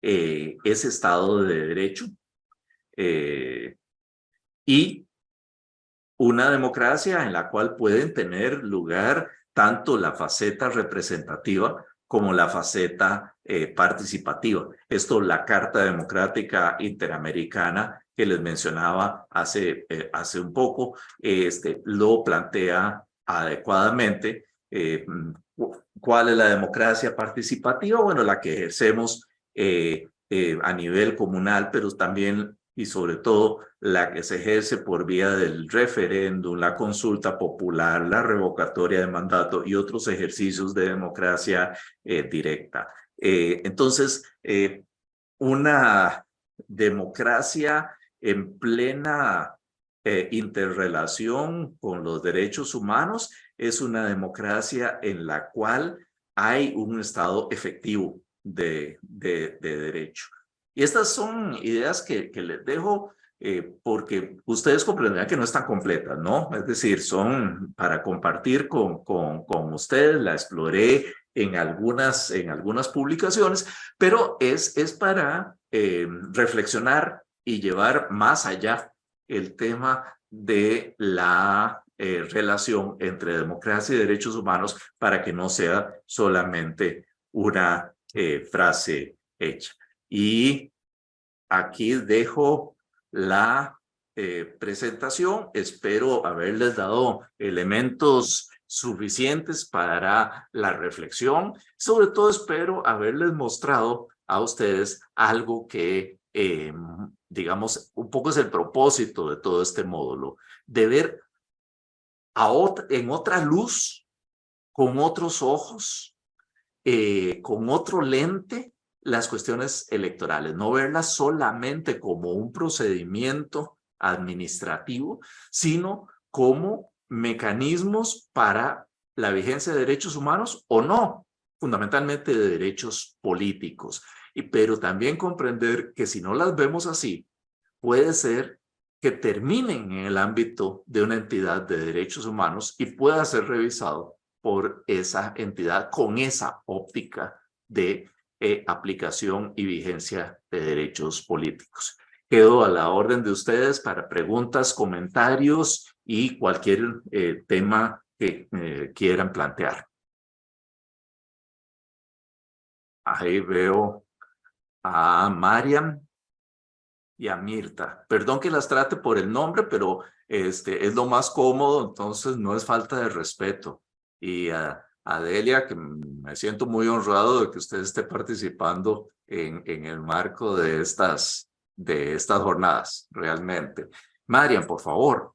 ese Estado de Derecho y una democracia en la cual pueden tener lugar tanto la faceta representativa como la faceta participativa. Esto, la Carta Democrática Interamericana que les mencionaba hace un poco, lo plantea adecuadamente. ¿Cuál es la democracia participativa? Bueno, la que ejercemos a nivel comunal, pero también y sobre todo la que se ejerce por vía del referéndum, la consulta popular, la revocatoria de mandato y otros ejercicios de democracia directa. Entonces, una democracia en plena interrelación con los derechos humanos es una democracia en la cual hay un estado efectivo de derecho. Y estas son ideas que les dejo porque ustedes comprenderán que no están completas, ¿no? Es decir, son para compartir con ustedes, la exploré en algunas publicaciones, pero es para reflexionar y llevar más allá el tema de la relación entre democracia y derechos humanos para que no sea solamente una frase hecha. Y aquí dejo la presentación. Espero haberles dado elementos suficientes para la reflexión. Sobre todo espero haberles mostrado a ustedes algo que, digamos, un poco es el propósito de todo este módulo, de ver en otra luz, con otros ojos, con otro lente, las cuestiones electorales, no verlas solamente como un procedimiento administrativo, sino como mecanismos para la vigencia de derechos humanos o no, fundamentalmente de derechos políticos. Pero también comprender que si no las vemos así, puede ser que terminen en el ámbito de una entidad de derechos humanos y pueda ser revisado por esa entidad con esa óptica de aplicación y vigencia de derechos políticos. Quedo a la orden de ustedes para preguntas, comentarios y cualquier tema que quieran plantear. Ahí veo a Mariam y a Mirta. Perdón que las trate por el nombre, pero es lo más cómodo, entonces no es falta de respeto. Y a Delia, que me siento muy honrado de que usted esté participando en el marco de estas jornadas, realmente. Mariam, por favor.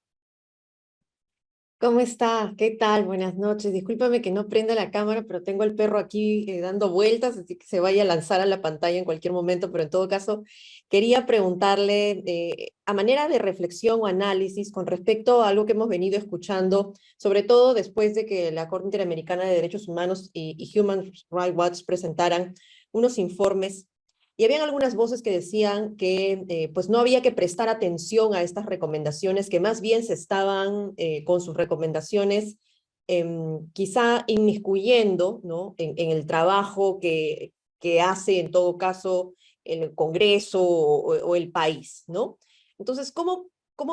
¿Cómo está? ¿Qué tal? Buenas noches. Discúlpame que no prenda la cámara, pero tengo el perro aquí dando vueltas, así que se vaya a lanzar a la pantalla en cualquier momento, pero en todo caso, quería preguntarle a manera de reflexión o análisis con respecto a algo que hemos venido escuchando, sobre todo después de que la Corte Interamericana de Derechos Humanos y Human Rights Watch presentaran unos informes. Y habían algunas voces que decían que pues no había que prestar atención a estas recomendaciones, que más bien se estaban con sus recomendaciones quizá inmiscuyendo, ¿no? en el trabajo que hace en todo caso el Congreso o el país, ¿no? Entonces, ¿cómo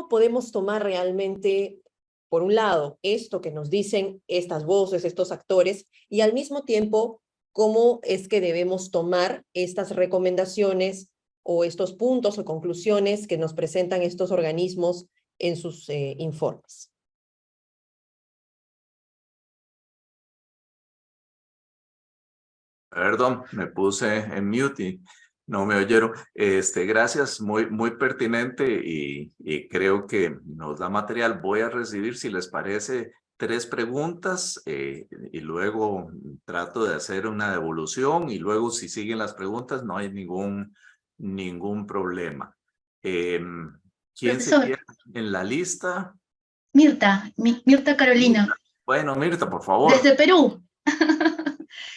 podemos tomar realmente, por un lado, esto que nos dicen estas voces, estos actores, y al mismo tiempo cómo es que debemos tomar estas recomendaciones o estos puntos o conclusiones que nos presentan estos organismos en sus informes? Perdón, me puse en mute y no me oyeron. Gracias, muy pertinente y creo que nos da material. Voy a recibir, si les parece, 3 preguntas y luego trato de hacer una devolución y luego si siguen las preguntas no hay ningún problema. ¿Quién Profesor, seguía en la lista? Mirta Carolina, Bueno, Mirta, por favor. desde Perú.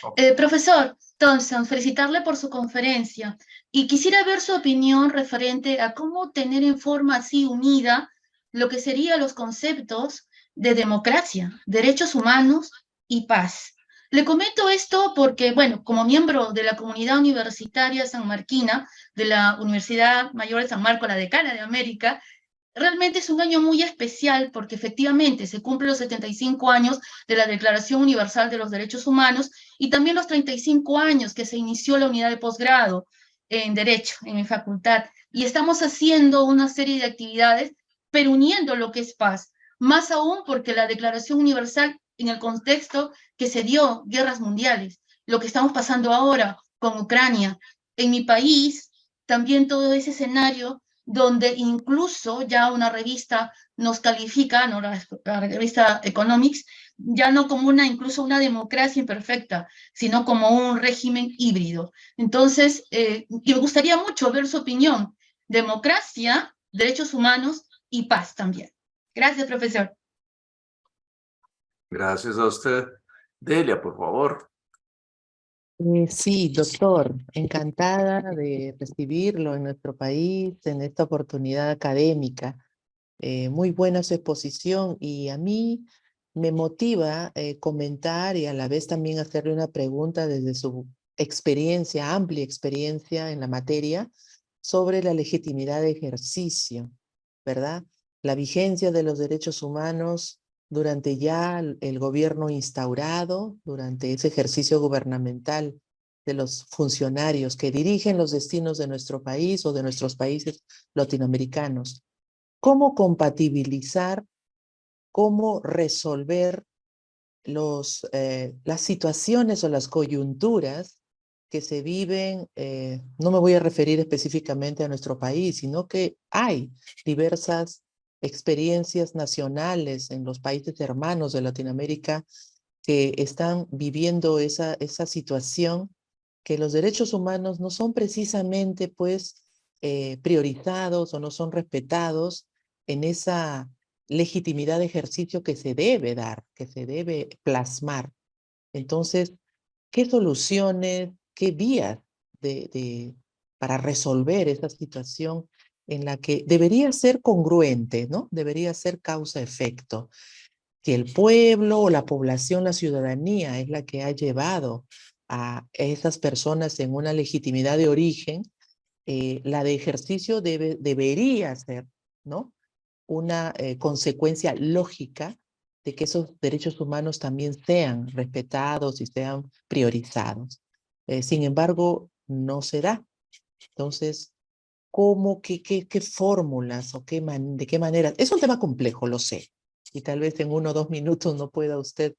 Okay. Profesor Thompson, felicitarle por su conferencia y quisiera ver su opinión referente a cómo tener en forma así unida lo que serían los conceptos de democracia, derechos humanos y paz. Le comento esto porque, bueno, como miembro de la comunidad universitaria sanmarquina de la Universidad Mayor de San Marcos, la decana de América, realmente es un año muy especial porque efectivamente se cumplen los 75 años de la Declaración Universal de los Derechos Humanos y también los 35 años que se inició la unidad de posgrado en Derecho en mi facultad. Y estamos haciendo una serie de actividades, pero uniendo lo que es paz. Más aún porque la Declaración Universal, en el contexto que se dio, guerras mundiales, lo que estamos pasando ahora con Ucrania, en mi país, también todo ese escenario donde incluso ya una revista nos califica, ¿no? La revista Economics, ya no como incluso una democracia imperfecta, sino como un régimen híbrido. Entonces, me gustaría mucho ver su opinión. Democracia, derechos humanos y paz también. Gracias, profesor. Gracias a usted. Delia, por favor. Sí, doctor, encantada de recibirlo en nuestro país, en esta oportunidad académica. Muy buena su exposición y a mí me motiva comentar y a la vez también hacerle una pregunta desde su experiencia, amplia experiencia en la materia, sobre la legitimidad de ejercicio, ¿verdad? La vigencia de los derechos humanos durante ya el gobierno instaurado, durante ese ejercicio gubernamental de los funcionarios que dirigen los destinos de nuestro país o de nuestros países latinoamericanos. ¿Cómo compatibilizar, cómo resolver las situaciones o las coyunturas que se viven? No me voy a referir específicamente a nuestro país, sino que hay diversas experiencias nacionales en los países hermanos de Latinoamérica que están viviendo esa situación, que los derechos humanos no son precisamente pues priorizados o no son respetados en esa legitimidad de ejercicio que se debe dar, que se debe plasmar. Entonces, ¿qué soluciones, qué vías para resolver esa situación en la que debería ser congruente, ¿no? Debería ser causa-efecto? Si el pueblo o la población, la ciudadanía es la que ha llevado a esas personas en una legitimidad de origen, la de ejercicio debería ser, ¿no? Una consecuencia lógica de que esos derechos humanos también sean respetados y sean priorizados. Sin embargo, no se da. Entonces, ¿cómo, qué fórmulas o de qué manera? Es un tema complejo, lo sé. Y tal vez en 1 o 2 minutos no pueda usted,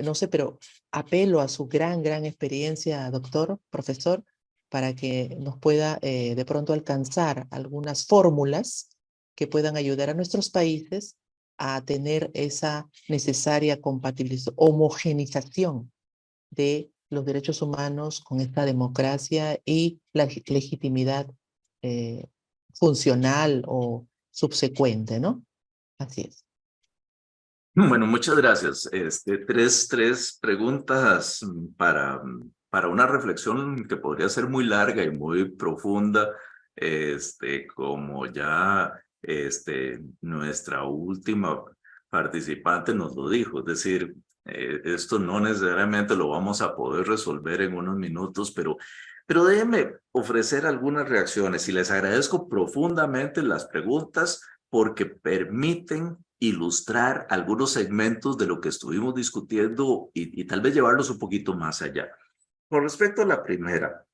no sé, pero apelo a su gran experiencia, doctor, profesor, para que nos pueda de pronto alcanzar algunas fórmulas que puedan ayudar a nuestros países a tener esa necesaria compatibilización, homogenización de los derechos humanos con esta democracia y la legitimidad eh, funcional o subsecuente, ¿no? Así es. Bueno, muchas gracias. Tres preguntas para una reflexión que podría ser muy larga y muy profunda, como ya nuestra última participante nos lo dijo. Es decir, esto no necesariamente lo vamos a poder resolver en unos minutos, pero déjenme ofrecer algunas reacciones y les agradezco profundamente las preguntas porque permiten ilustrar algunos segmentos de lo que estuvimos discutiendo y tal vez llevarlos un poquito más allá. Con respecto a la primera,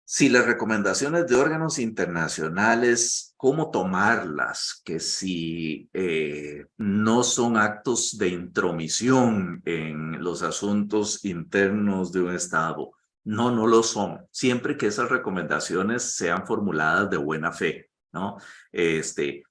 si las recomendaciones de órganos internacionales, ¿cómo tomarlas? Que si no son actos de intromisión en los asuntos internos de un Estado. No, no lo son. Siempre que esas recomendaciones sean formuladas de buena fe, ¿no?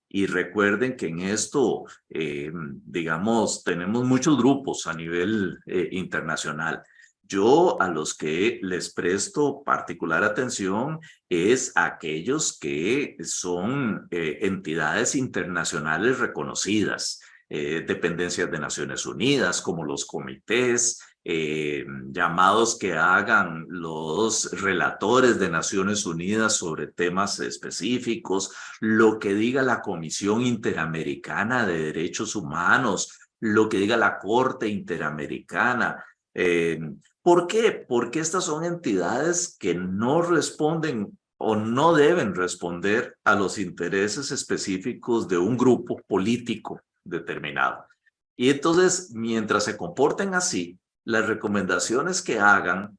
Y recuerden que en esto, digamos, tenemos muchos grupos a nivel internacional. Yo a los que les presto particular atención es a aquellos que son entidades internacionales reconocidas, dependencias de Naciones Unidas, como los comités, llamados que hagan los relatores de Naciones Unidas sobre temas específicos, lo que diga la Comisión Interamericana de Derechos Humanos, lo que diga la Corte Interamericana. ¿Por qué? Porque estas son entidades que no responden o no deben responder a los intereses específicos de un grupo político determinado. Y entonces, mientras se comporten así, las recomendaciones que hagan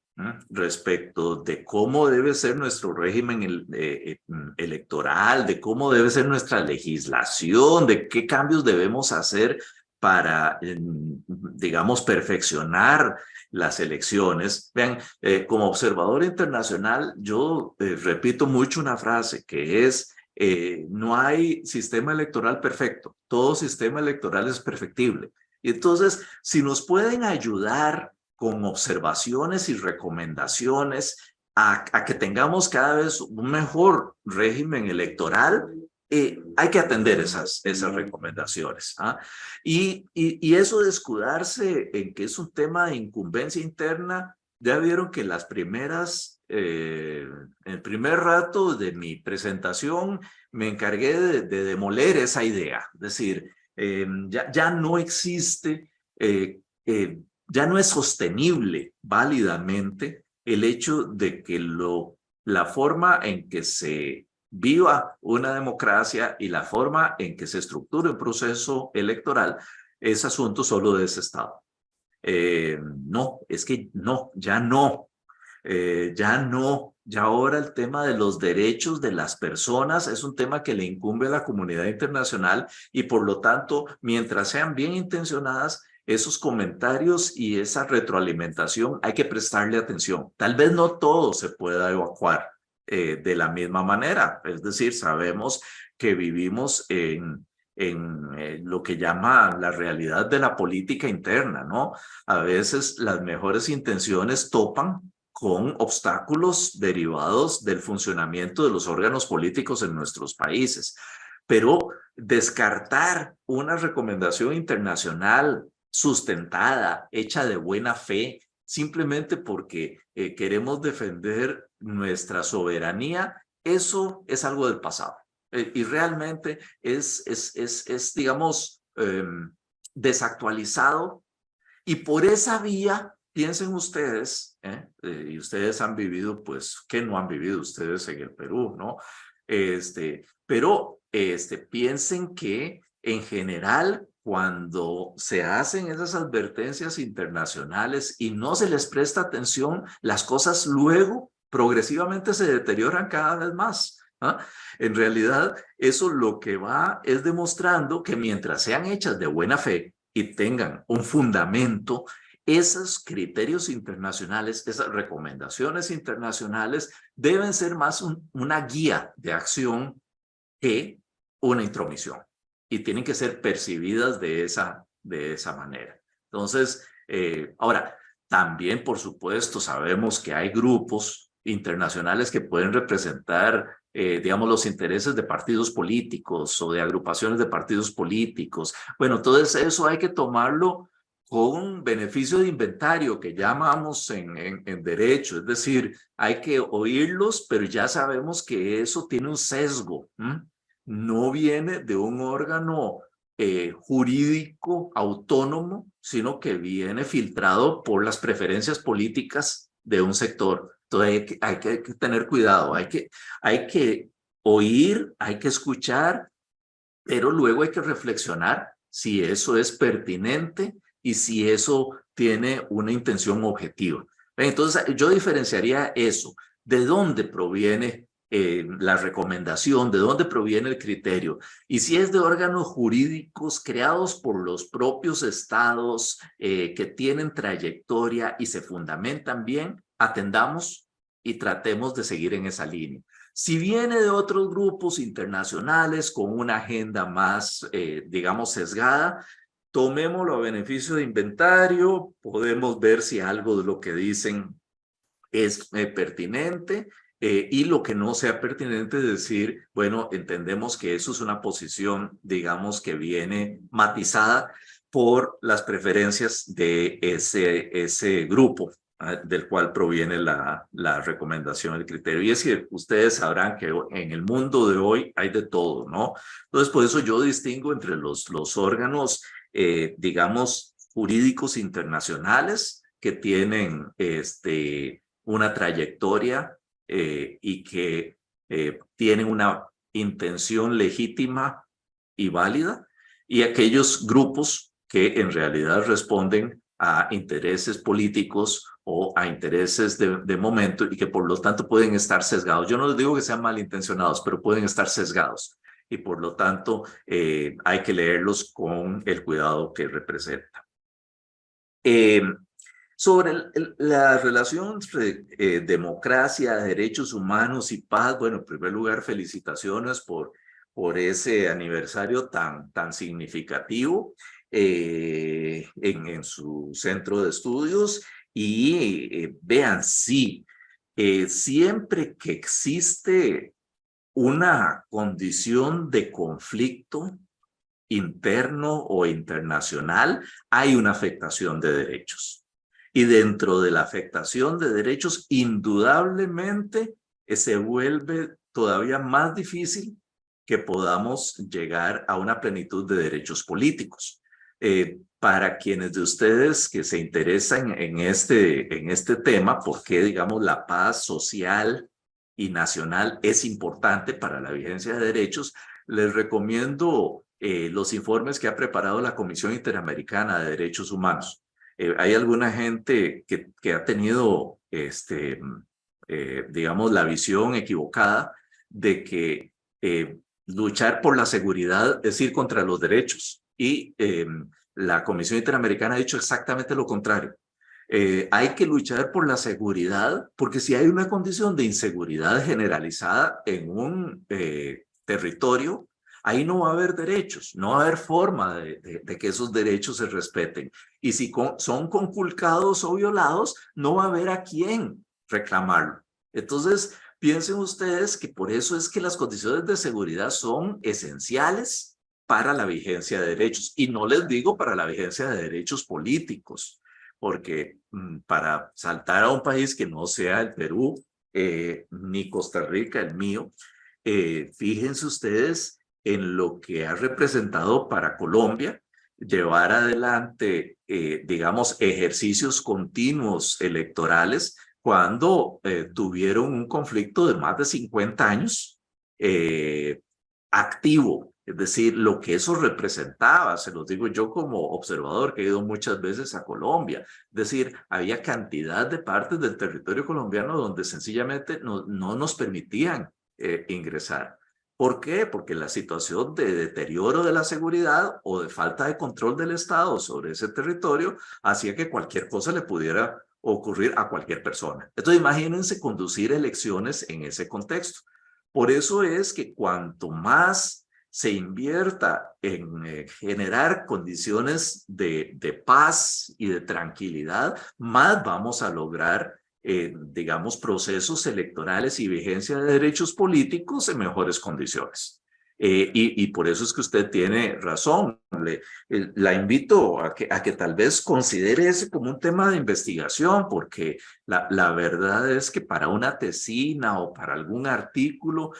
respecto de cómo debe ser nuestro régimen electoral, de cómo debe ser nuestra legislación, de qué cambios debemos hacer para, digamos, perfeccionar las elecciones. Vean, como observador internacional, yo repito mucho una frase que es: no hay sistema electoral perfecto, todo sistema electoral es perfectible. Y entonces, si nos pueden ayudar con observaciones y recomendaciones a que tengamos cada vez un mejor régimen electoral, hay que atender esas recomendaciones. Y eso de escudarse en que es un tema de incumbencia interna, ya vieron que las primeras, el primer rato de mi presentación me encargué de demoler esa idea. Es decir, ya no existe, ya no es sostenible válidamente el hecho de que la forma en que se viva una democracia y la forma en que se estructure un proceso electoral es asunto solo de ese Estado. No, es que no, ya no. Ya no, ya ahora el tema de los derechos de las personas es un tema que le incumbe a la comunidad internacional y por lo tanto, mientras sean bien intencionadas, esos comentarios y esa retroalimentación hay que prestarle atención. Tal vez no todo se pueda evacuar de la misma manera, es decir, sabemos que vivimos en lo que llama la realidad de la política interna, ¿no? A veces las mejores intenciones topan con obstáculos derivados del funcionamiento de los órganos políticos en nuestros países. Pero descartar una recomendación internacional sustentada, hecha de buena fe, simplemente porque queremos defender nuestra soberanía, eso es algo del pasado. Y realmente es digamos, desactualizado. Y por esa vía, piensen ustedes, y ustedes han vivido, pues, ¿qué no han vivido ustedes en el Perú, no? Pero piensen que en general, cuando se hacen esas advertencias internacionales y no se les presta atención, las cosas luego progresivamente se deterioran cada vez más. En realidad, eso lo que va es demostrando que mientras sean hechas de buena fe y tengan un fundamento, esos criterios internacionales, esas recomendaciones internacionales deben ser más una guía de acción que una intromisión y tienen que ser percibidas de esa manera. Entonces, ahora, también, por supuesto, sabemos que hay grupos internacionales que pueden representar, digamos, los intereses de partidos políticos o de agrupaciones de partidos políticos. Bueno, todo eso hay que tomarlo con beneficio de inventario, que llamamos en derecho, es decir, hay que oírlos, pero ya sabemos que eso tiene un sesgo. No viene de un órgano jurídico autónomo, sino que viene filtrado por las preferencias políticas de un sector. Entonces hay que tener cuidado, hay que oír, hay que escuchar, pero luego hay que reflexionar si eso es pertinente y si eso tiene una intención objetiva. Entonces yo diferenciaría eso. ¿De dónde proviene la recomendación? ¿De dónde proviene el criterio? Y si es de órganos jurídicos creados por los propios estados que tienen trayectoria y se fundamentan bien, atendamos y tratemos de seguir en esa línea. Si viene de otros grupos internacionales con una agenda más, digamos, sesgada, tomémoslo a beneficio de inventario, podemos ver si algo de lo que dicen es pertinente y lo que no sea pertinente decir, bueno, entendemos que eso es una posición, digamos, que viene matizada por las preferencias de ese grupo del cual proviene la recomendación, el criterio. Y es que ustedes sabrán que en el mundo de hoy hay de todo, ¿no? Entonces, por eso yo distingo entre los órganos, digamos, jurídicos internacionales que tienen una trayectoria y que tienen una intención legítima y válida, y aquellos grupos que en realidad responden a intereses políticos o a intereses de momento y que por lo tanto pueden estar sesgados. Yo no les digo que sean malintencionados, pero pueden estar sesgados y por lo tanto hay que leerlos con el cuidado que representan. Sobre la relación entre democracia, derechos humanos y paz, bueno, en primer lugar, felicitaciones por ese aniversario tan significativo en su centro de estudios. Y vean, sí, siempre que existe una condición de conflicto interno o internacional, hay una afectación de derechos. Y dentro de la afectación de derechos, indudablemente se vuelve todavía más difícil que podamos llegar a una plenitud de derechos políticos. Para quienes de ustedes que se interesan en este tema, porque digamos la paz social y nacional es importante para la vigencia de derechos, les recomiendo los informes que ha preparado la Comisión Interamericana de Derechos Humanos. Hay alguna gente que ha tenido, digamos, la visión equivocada de que luchar por la seguridad es ir contra los derechos. Y la Comisión Interamericana ha dicho exactamente lo contrario. Hay que luchar por la seguridad, porque si hay una condición de inseguridad generalizada en un territorio, ahí no va a haber derechos, no va a haber forma de que esos derechos se respeten. Y si son conculcados o violados, no va a haber a quién reclamarlo. Entonces, piensen ustedes que por eso es que las condiciones de seguridad son esenciales para la vigencia de derechos. Y no les digo para la vigencia de derechos políticos, porque para saltar a un país que no sea el Perú, ni Costa Rica, el mío, fíjense ustedes en lo que ha representado para Colombia llevar adelante, digamos, ejercicios continuos electorales cuando tuvieron un conflicto de más de 50 años activo. Es decir, lo que eso representaba, se los digo yo como observador que he ido muchas veces a Colombia. Es decir, había cantidad de partes del territorio colombiano donde sencillamente no nos permitían ingresar. ¿Por qué? Porque la situación de deterioro de la seguridad o de falta de control del Estado sobre ese territorio hacía que cualquier cosa le pudiera ocurrir a cualquier persona. Entonces, imagínense conducir elecciones en ese contexto. Por eso es que cuanto más se invierta en generar condiciones de paz y de tranquilidad, más vamos a lograr, digamos, procesos electorales y vigencia de derechos políticos en mejores condiciones. Y por eso es que usted tiene razón. La invito a que tal vez considere ese como un tema de investigación, porque la verdad es que para una tesina o para algún artículo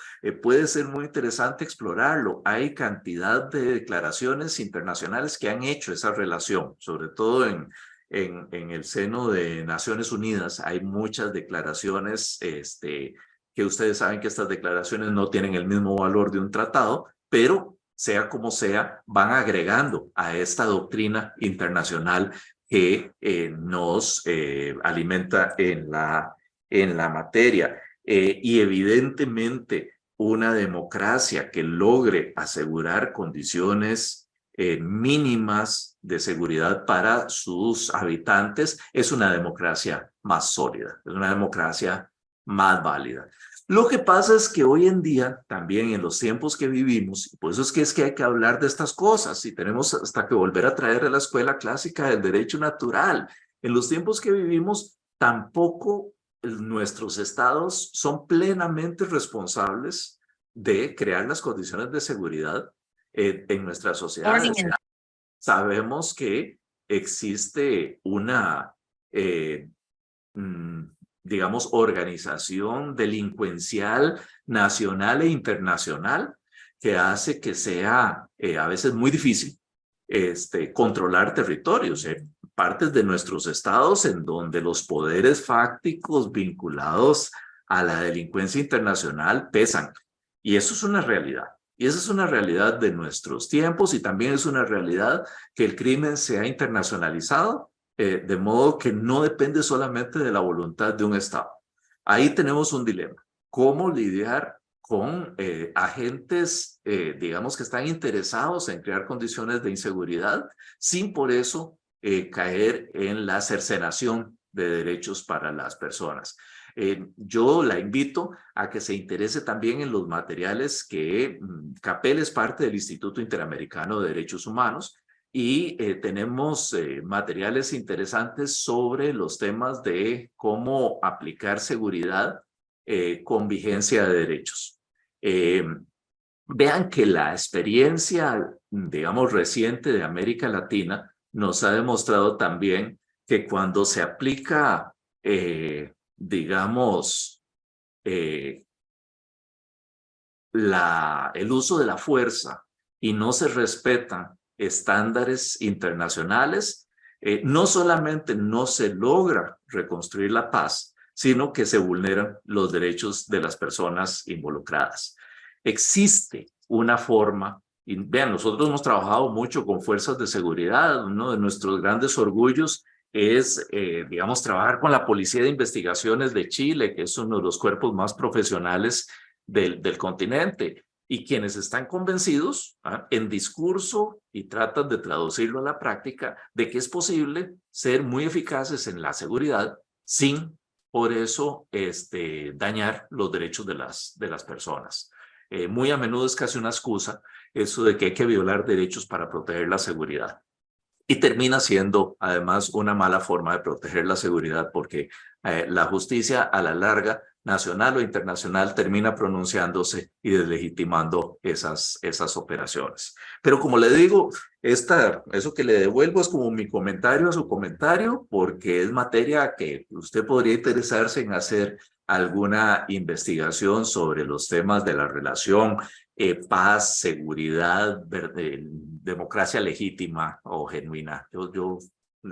puede ser muy interesante explorarlo. Hay cantidad de declaraciones internacionales que han hecho esa relación, sobre todo en el seno de Naciones Unidas. Hay muchas declaraciones que ustedes saben que estas declaraciones no tienen el mismo valor de un tratado, pero sea como sea, van agregando a esta doctrina internacional que nos alimenta en la materia. Y evidentemente una democracia que logre asegurar condiciones mínimas de seguridad para sus habitantes es una democracia más sólida, es una democracia más válida. Lo que pasa es que hoy en día, también en los tiempos que vivimos, por eso es que hay que hablar de estas cosas y tenemos hasta que volver a traer a la escuela clásica del derecho natural. En los tiempos que vivimos, tampoco nuestros estados son plenamente responsables de crear las condiciones de seguridad en nuestras sociedades. Sabemos que existe una digamos, organización delincuencial nacional e internacional que hace que sea a veces muy difícil controlar territorios, partes de nuestros estados en donde los poderes fácticos vinculados a la delincuencia internacional pesan. Y eso es una realidad. Y esa es una realidad de nuestros tiempos y también es una realidad que el crimen se ha internacionalizado, de modo que no depende solamente de la voluntad de un Estado. Ahí tenemos un dilema. ¿Cómo lidiar con agentes, digamos, que están interesados en crear condiciones de inseguridad sin por eso caer en la cercenación de derechos para las personas? Yo la invito a que se interese también en los materiales que CAPEL es parte del Instituto Interamericano de Derechos Humanos y tenemos materiales interesantes sobre los temas de cómo aplicar seguridad con vigencia de derechos. Vean que la experiencia, digamos, reciente de América Latina nos ha demostrado también que cuando se aplica, digamos, el uso de la fuerza y no se respetan estándares internacionales, no solamente no se logra reconstruir la paz, sino que se vulneran los derechos de las personas involucradas. Existe una forma, y vean, nosotros hemos trabajado mucho con fuerzas de seguridad, uno de nuestros grandes orgullos es, digamos, trabajar con la Policía de Investigaciones de Chile, que es uno de los cuerpos más profesionales del continente, y quienes están convencidos en discurso y tratan de traducirlo a la práctica de que es posible ser muy eficaces en la seguridad sin por eso dañar los derechos de las personas. Muy a menudo es casi una excusa eso de que hay que violar derechos para proteger la seguridad. Y termina siendo además una mala forma de proteger la seguridad porque la justicia a la larga, nacional o internacional, termina pronunciándose y deslegitimando esas operaciones. Pero como le digo, eso que le devuelvo es como mi comentario a su comentario, porque es materia que usted podría interesarse en hacer alguna investigación sobre los temas de la relación paz, seguridad, democracia legítima o genuina. Yo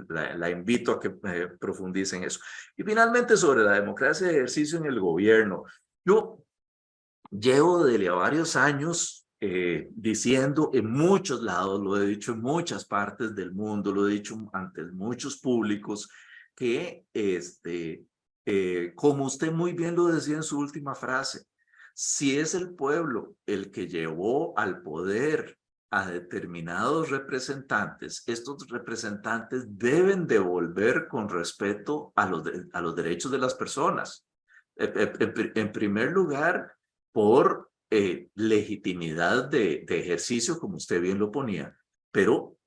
la invito a que profundice en eso. Y finalmente sobre la democracia de ejercicio en el gobierno. Yo llevo desde varios años diciendo en muchos lados, lo he dicho en muchas partes del mundo, lo he dicho ante muchos públicos, que como usted muy bien lo decía en su última frase, si es el pueblo el que llevó al poder a determinados representantes, estos representantes deben devolver con respeto a los derechos de las personas. En primer lugar, por legitimidad de ejercicio, como usted bien lo ponía, pero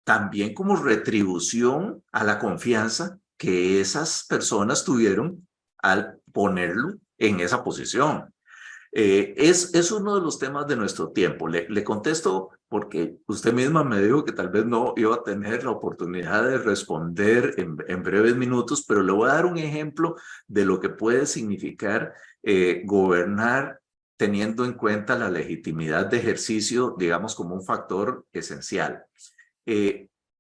también como retribución a la confianza que esas personas tuvieron al ponerlo en esa posición. Es uno de los temas de nuestro tiempo. Le contesto porque usted misma me dijo que tal vez no iba a tener la oportunidad de responder en breves minutos, pero le voy a dar un ejemplo de lo que puede significar gobernar teniendo en cuenta la legitimidad de ejercicio, digamos, como un factor esencial.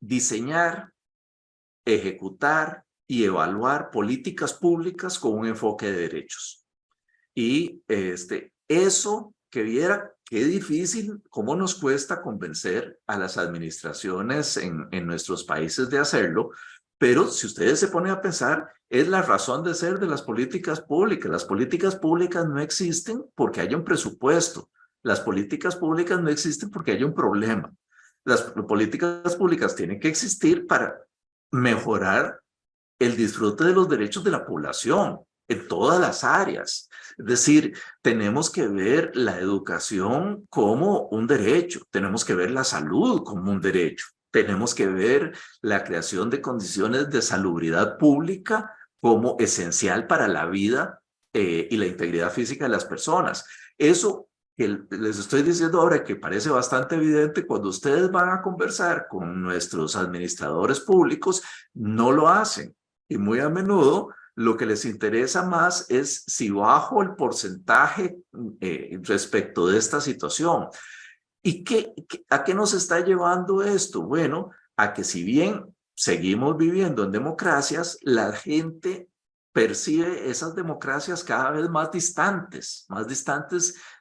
Diseñar, ejecutar y evaluar políticas públicas con un enfoque de derechos. Y eso que viera qué difícil, cómo nos cuesta convencer a las administraciones en nuestros países de hacerlo, pero si ustedes se ponen a pensar, es la razón de ser de las políticas públicas. Las políticas públicas no existen porque haya un presupuesto. Las políticas públicas no existen porque haya un problema. Las políticas públicas tienen que existir para mejorar el disfrute de los derechos de la población en todas las áreas. Es decir, tenemos que ver la educación como un derecho, tenemos que ver la salud como un derecho, tenemos que ver la creación de condiciones de salubridad pública como esencial para la vida y la integridad física de las personas. Eso que les estoy diciendo ahora, que parece bastante evidente, cuando ustedes van a conversar con nuestros administradores públicos, no lo hacen. Y muy a menudo lo que les interesa más es si bajo el porcentaje respecto de esta situación. ¿Y a qué nos está llevando esto? Bueno, a que si bien seguimos viviendo en democracias, la gente percibe esas democracias cada vez más distantes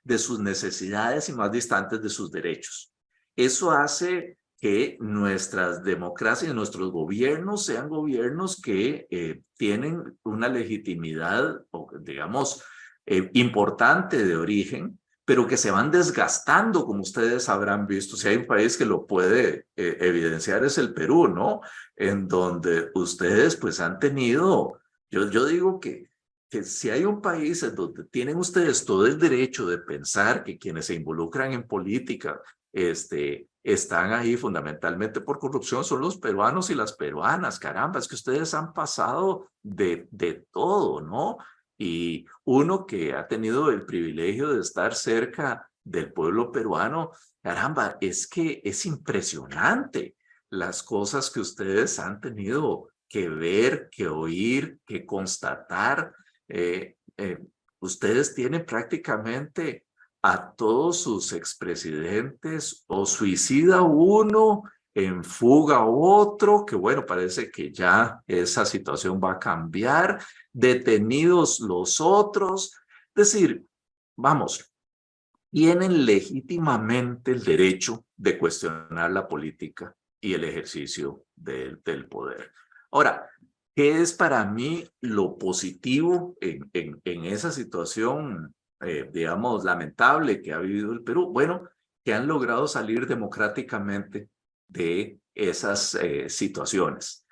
de sus necesidades y más distantes de sus derechos. Eso hace que nuestras democracias, nuestros gobiernos sean gobiernos que tienen una legitimidad, o, digamos, importante de origen, pero que se van desgastando, como ustedes habrán visto. Si hay un país que lo puede evidenciar es el Perú, ¿no? En donde ustedes pues han tenido, yo digo que si hay un país en donde tienen ustedes todo el derecho de pensar que quienes se involucran en política están ahí fundamentalmente por corrupción, son los peruanos y las peruanas. Caramba, es que ustedes han pasado de todo, ¿no? Y uno que ha tenido el privilegio de estar cerca del pueblo peruano, caramba, es que es impresionante las cosas que ustedes han tenido que ver, que oír, que constatar. Ustedes tienen prácticamente a todos sus expresidentes, o suicida uno, en fuga otro, que bueno, parece que ya esa situación va a cambiar, detenidos los otros. Es decir, vamos, tienen legítimamente el derecho de cuestionar la política y el ejercicio del poder. Ahora, ¿qué es para mí lo positivo en esa situación, digamos, lamentable que ha vivido el Perú? Bueno, que han logrado salir democráticamente de esas situaciones.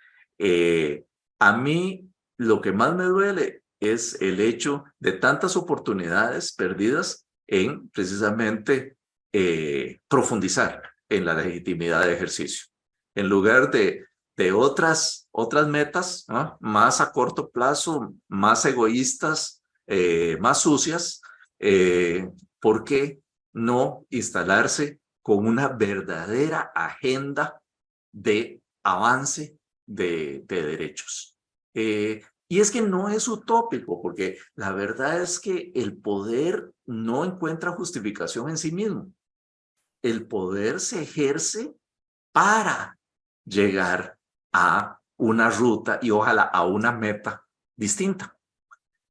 A mí lo que más me duele es el hecho de tantas oportunidades perdidas en precisamente profundizar en la legitimidad de ejercicio. En lugar de otras metas, ¿no?, más a corto plazo, más egoístas, más sucias, ¿por qué no instalarse con una verdadera agenda de avance de derechos? Y es que no es utópico, porque la verdad es que el poder no encuentra justificación en sí mismo. El poder se ejerce para llegar a una ruta y ojalá a una meta distinta.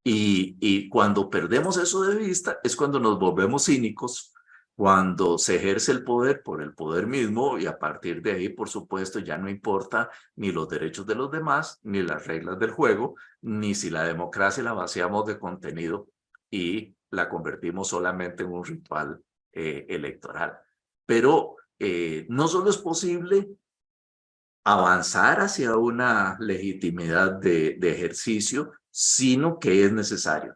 Y cuando perdemos eso de vista es cuando nos volvemos cínicos, cuando se ejerce el poder por el poder mismo, y a partir de ahí, por supuesto, ya no importa ni los derechos de los demás, ni las reglas del juego, ni si la democracia la vaciamos de contenido y la convertimos solamente en un ritual electoral. Pero no solo es posible avanzar hacia una legitimidad de ejercicio, sino que es necesario.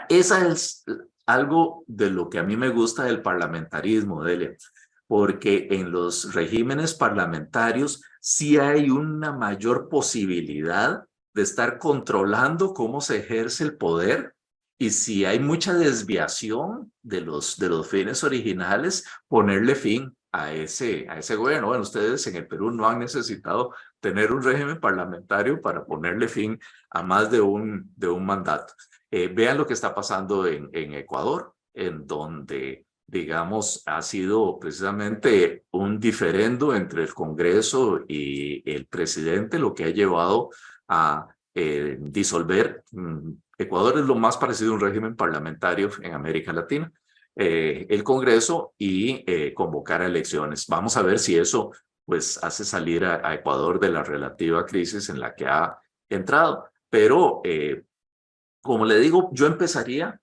Esa es algo de lo que a mí me gusta del parlamentarismo, Delia, porque en los regímenes parlamentarios sí hay una mayor posibilidad de estar controlando cómo se ejerce el poder, y si hay mucha desviación de los fines originales, ponerle fin a ese gobierno. Bueno, ustedes en el Perú no han necesitado tener un régimen parlamentario para ponerle fin a más de un mandato. Vean lo que está pasando en Ecuador, en donde, digamos, ha sido precisamente un diferendo entre el Congreso y el presidente lo que ha llevado a disolver. Ecuador es lo más parecido a un régimen parlamentario en América Latina. El Congreso y convocar a elecciones. Vamos a ver si eso pues hace salir a Ecuador de la relativa crisis en la que ha entrado. Pero como le digo, yo empezaría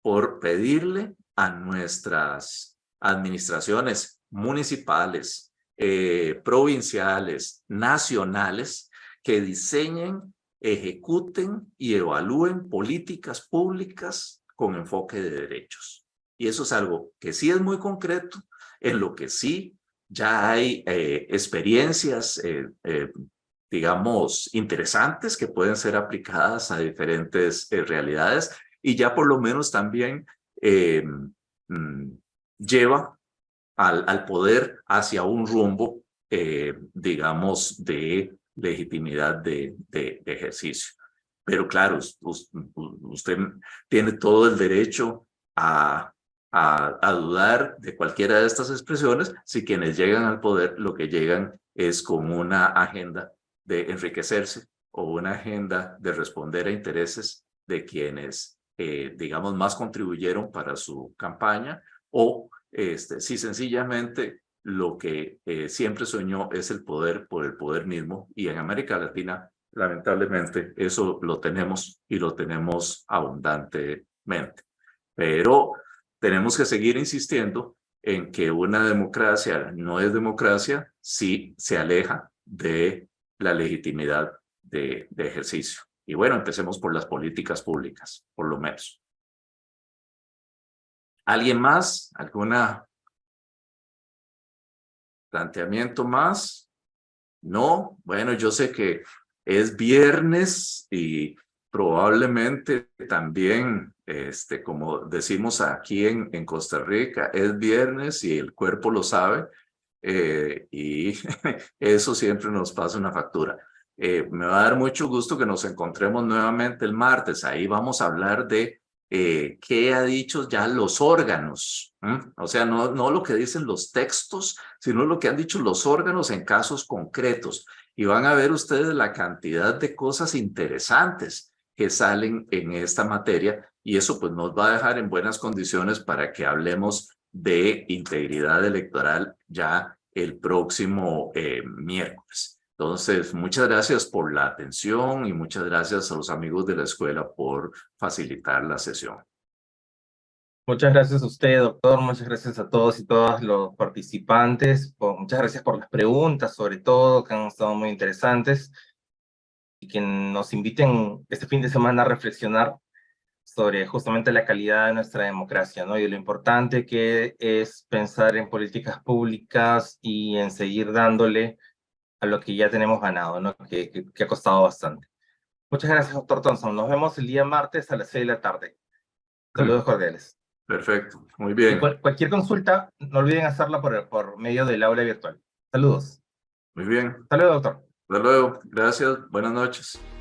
por pedirle a nuestras administraciones municipales, provinciales, nacionales, que diseñen, ejecuten y evalúen políticas públicas con enfoque de derechos. Y eso es algo que sí es muy concreto, en lo que sí ya hay experiencias, digamos, interesantes que pueden ser aplicadas a diferentes realidades, y ya por lo menos también lleva al poder hacia un rumbo, digamos, de legitimidad de ejercicio. Pero claro, usted tiene todo el derecho a dudar de cualquiera de estas expresiones si quienes llegan al poder lo que llegan es con una agenda de enriquecerse o una agenda de responder a intereses de quienes, digamos, más contribuyeron para su campaña, o si sencillamente lo que siempre soñó es el poder por el poder mismo, y en América Latina, lamentablemente, eso lo tenemos y lo tenemos abundantemente. Pero tenemos que seguir insistiendo en que una democracia no es democracia si se aleja de la legitimidad de ejercicio. Y bueno, empecemos por las políticas públicas, por lo menos. ¿Alguien más? ¿Alguna planteamiento más? No, bueno, yo sé que es viernes y probablemente también, como decimos aquí en Costa Rica, es viernes y el cuerpo lo sabe, y eso siempre nos pasa una factura. Me va a dar mucho gusto que nos encontremos nuevamente el martes. Ahí vamos a hablar de qué ha dicho ya los órganos. O sea, no lo que dicen los textos, sino lo que han dicho los órganos en casos concretos. Y van a ver ustedes la cantidad de cosas interesantes que salen en esta materia, y eso pues nos va a dejar en buenas condiciones para que hablemos de integridad electoral ya el próximo miércoles. Entonces, muchas gracias por la atención y muchas gracias a los amigos de la escuela por facilitar la sesión. Muchas gracias a usted, doctor. Muchas gracias a todos y todas los participantes. Muchas gracias por las preguntas, sobre todo, que han estado muy interesantes, y que nos inviten este fin de semana a reflexionar sobre justamente la calidad de nuestra democracia, ¿no? Y lo importante que es pensar en políticas públicas y en seguir dándole a lo que ya tenemos ganado, ¿no? Que ha costado bastante. Muchas gracias, doctor Thompson. Nos vemos el día martes a las 6 de la tarde. Saludos cordiales. Perfecto, muy Y bien. cualquier consulta, no olviden hacerla por medio del aula virtual. Saludos. Muy bien. Hasta luego, doctor. Hasta luego. Gracias. Buenas noches.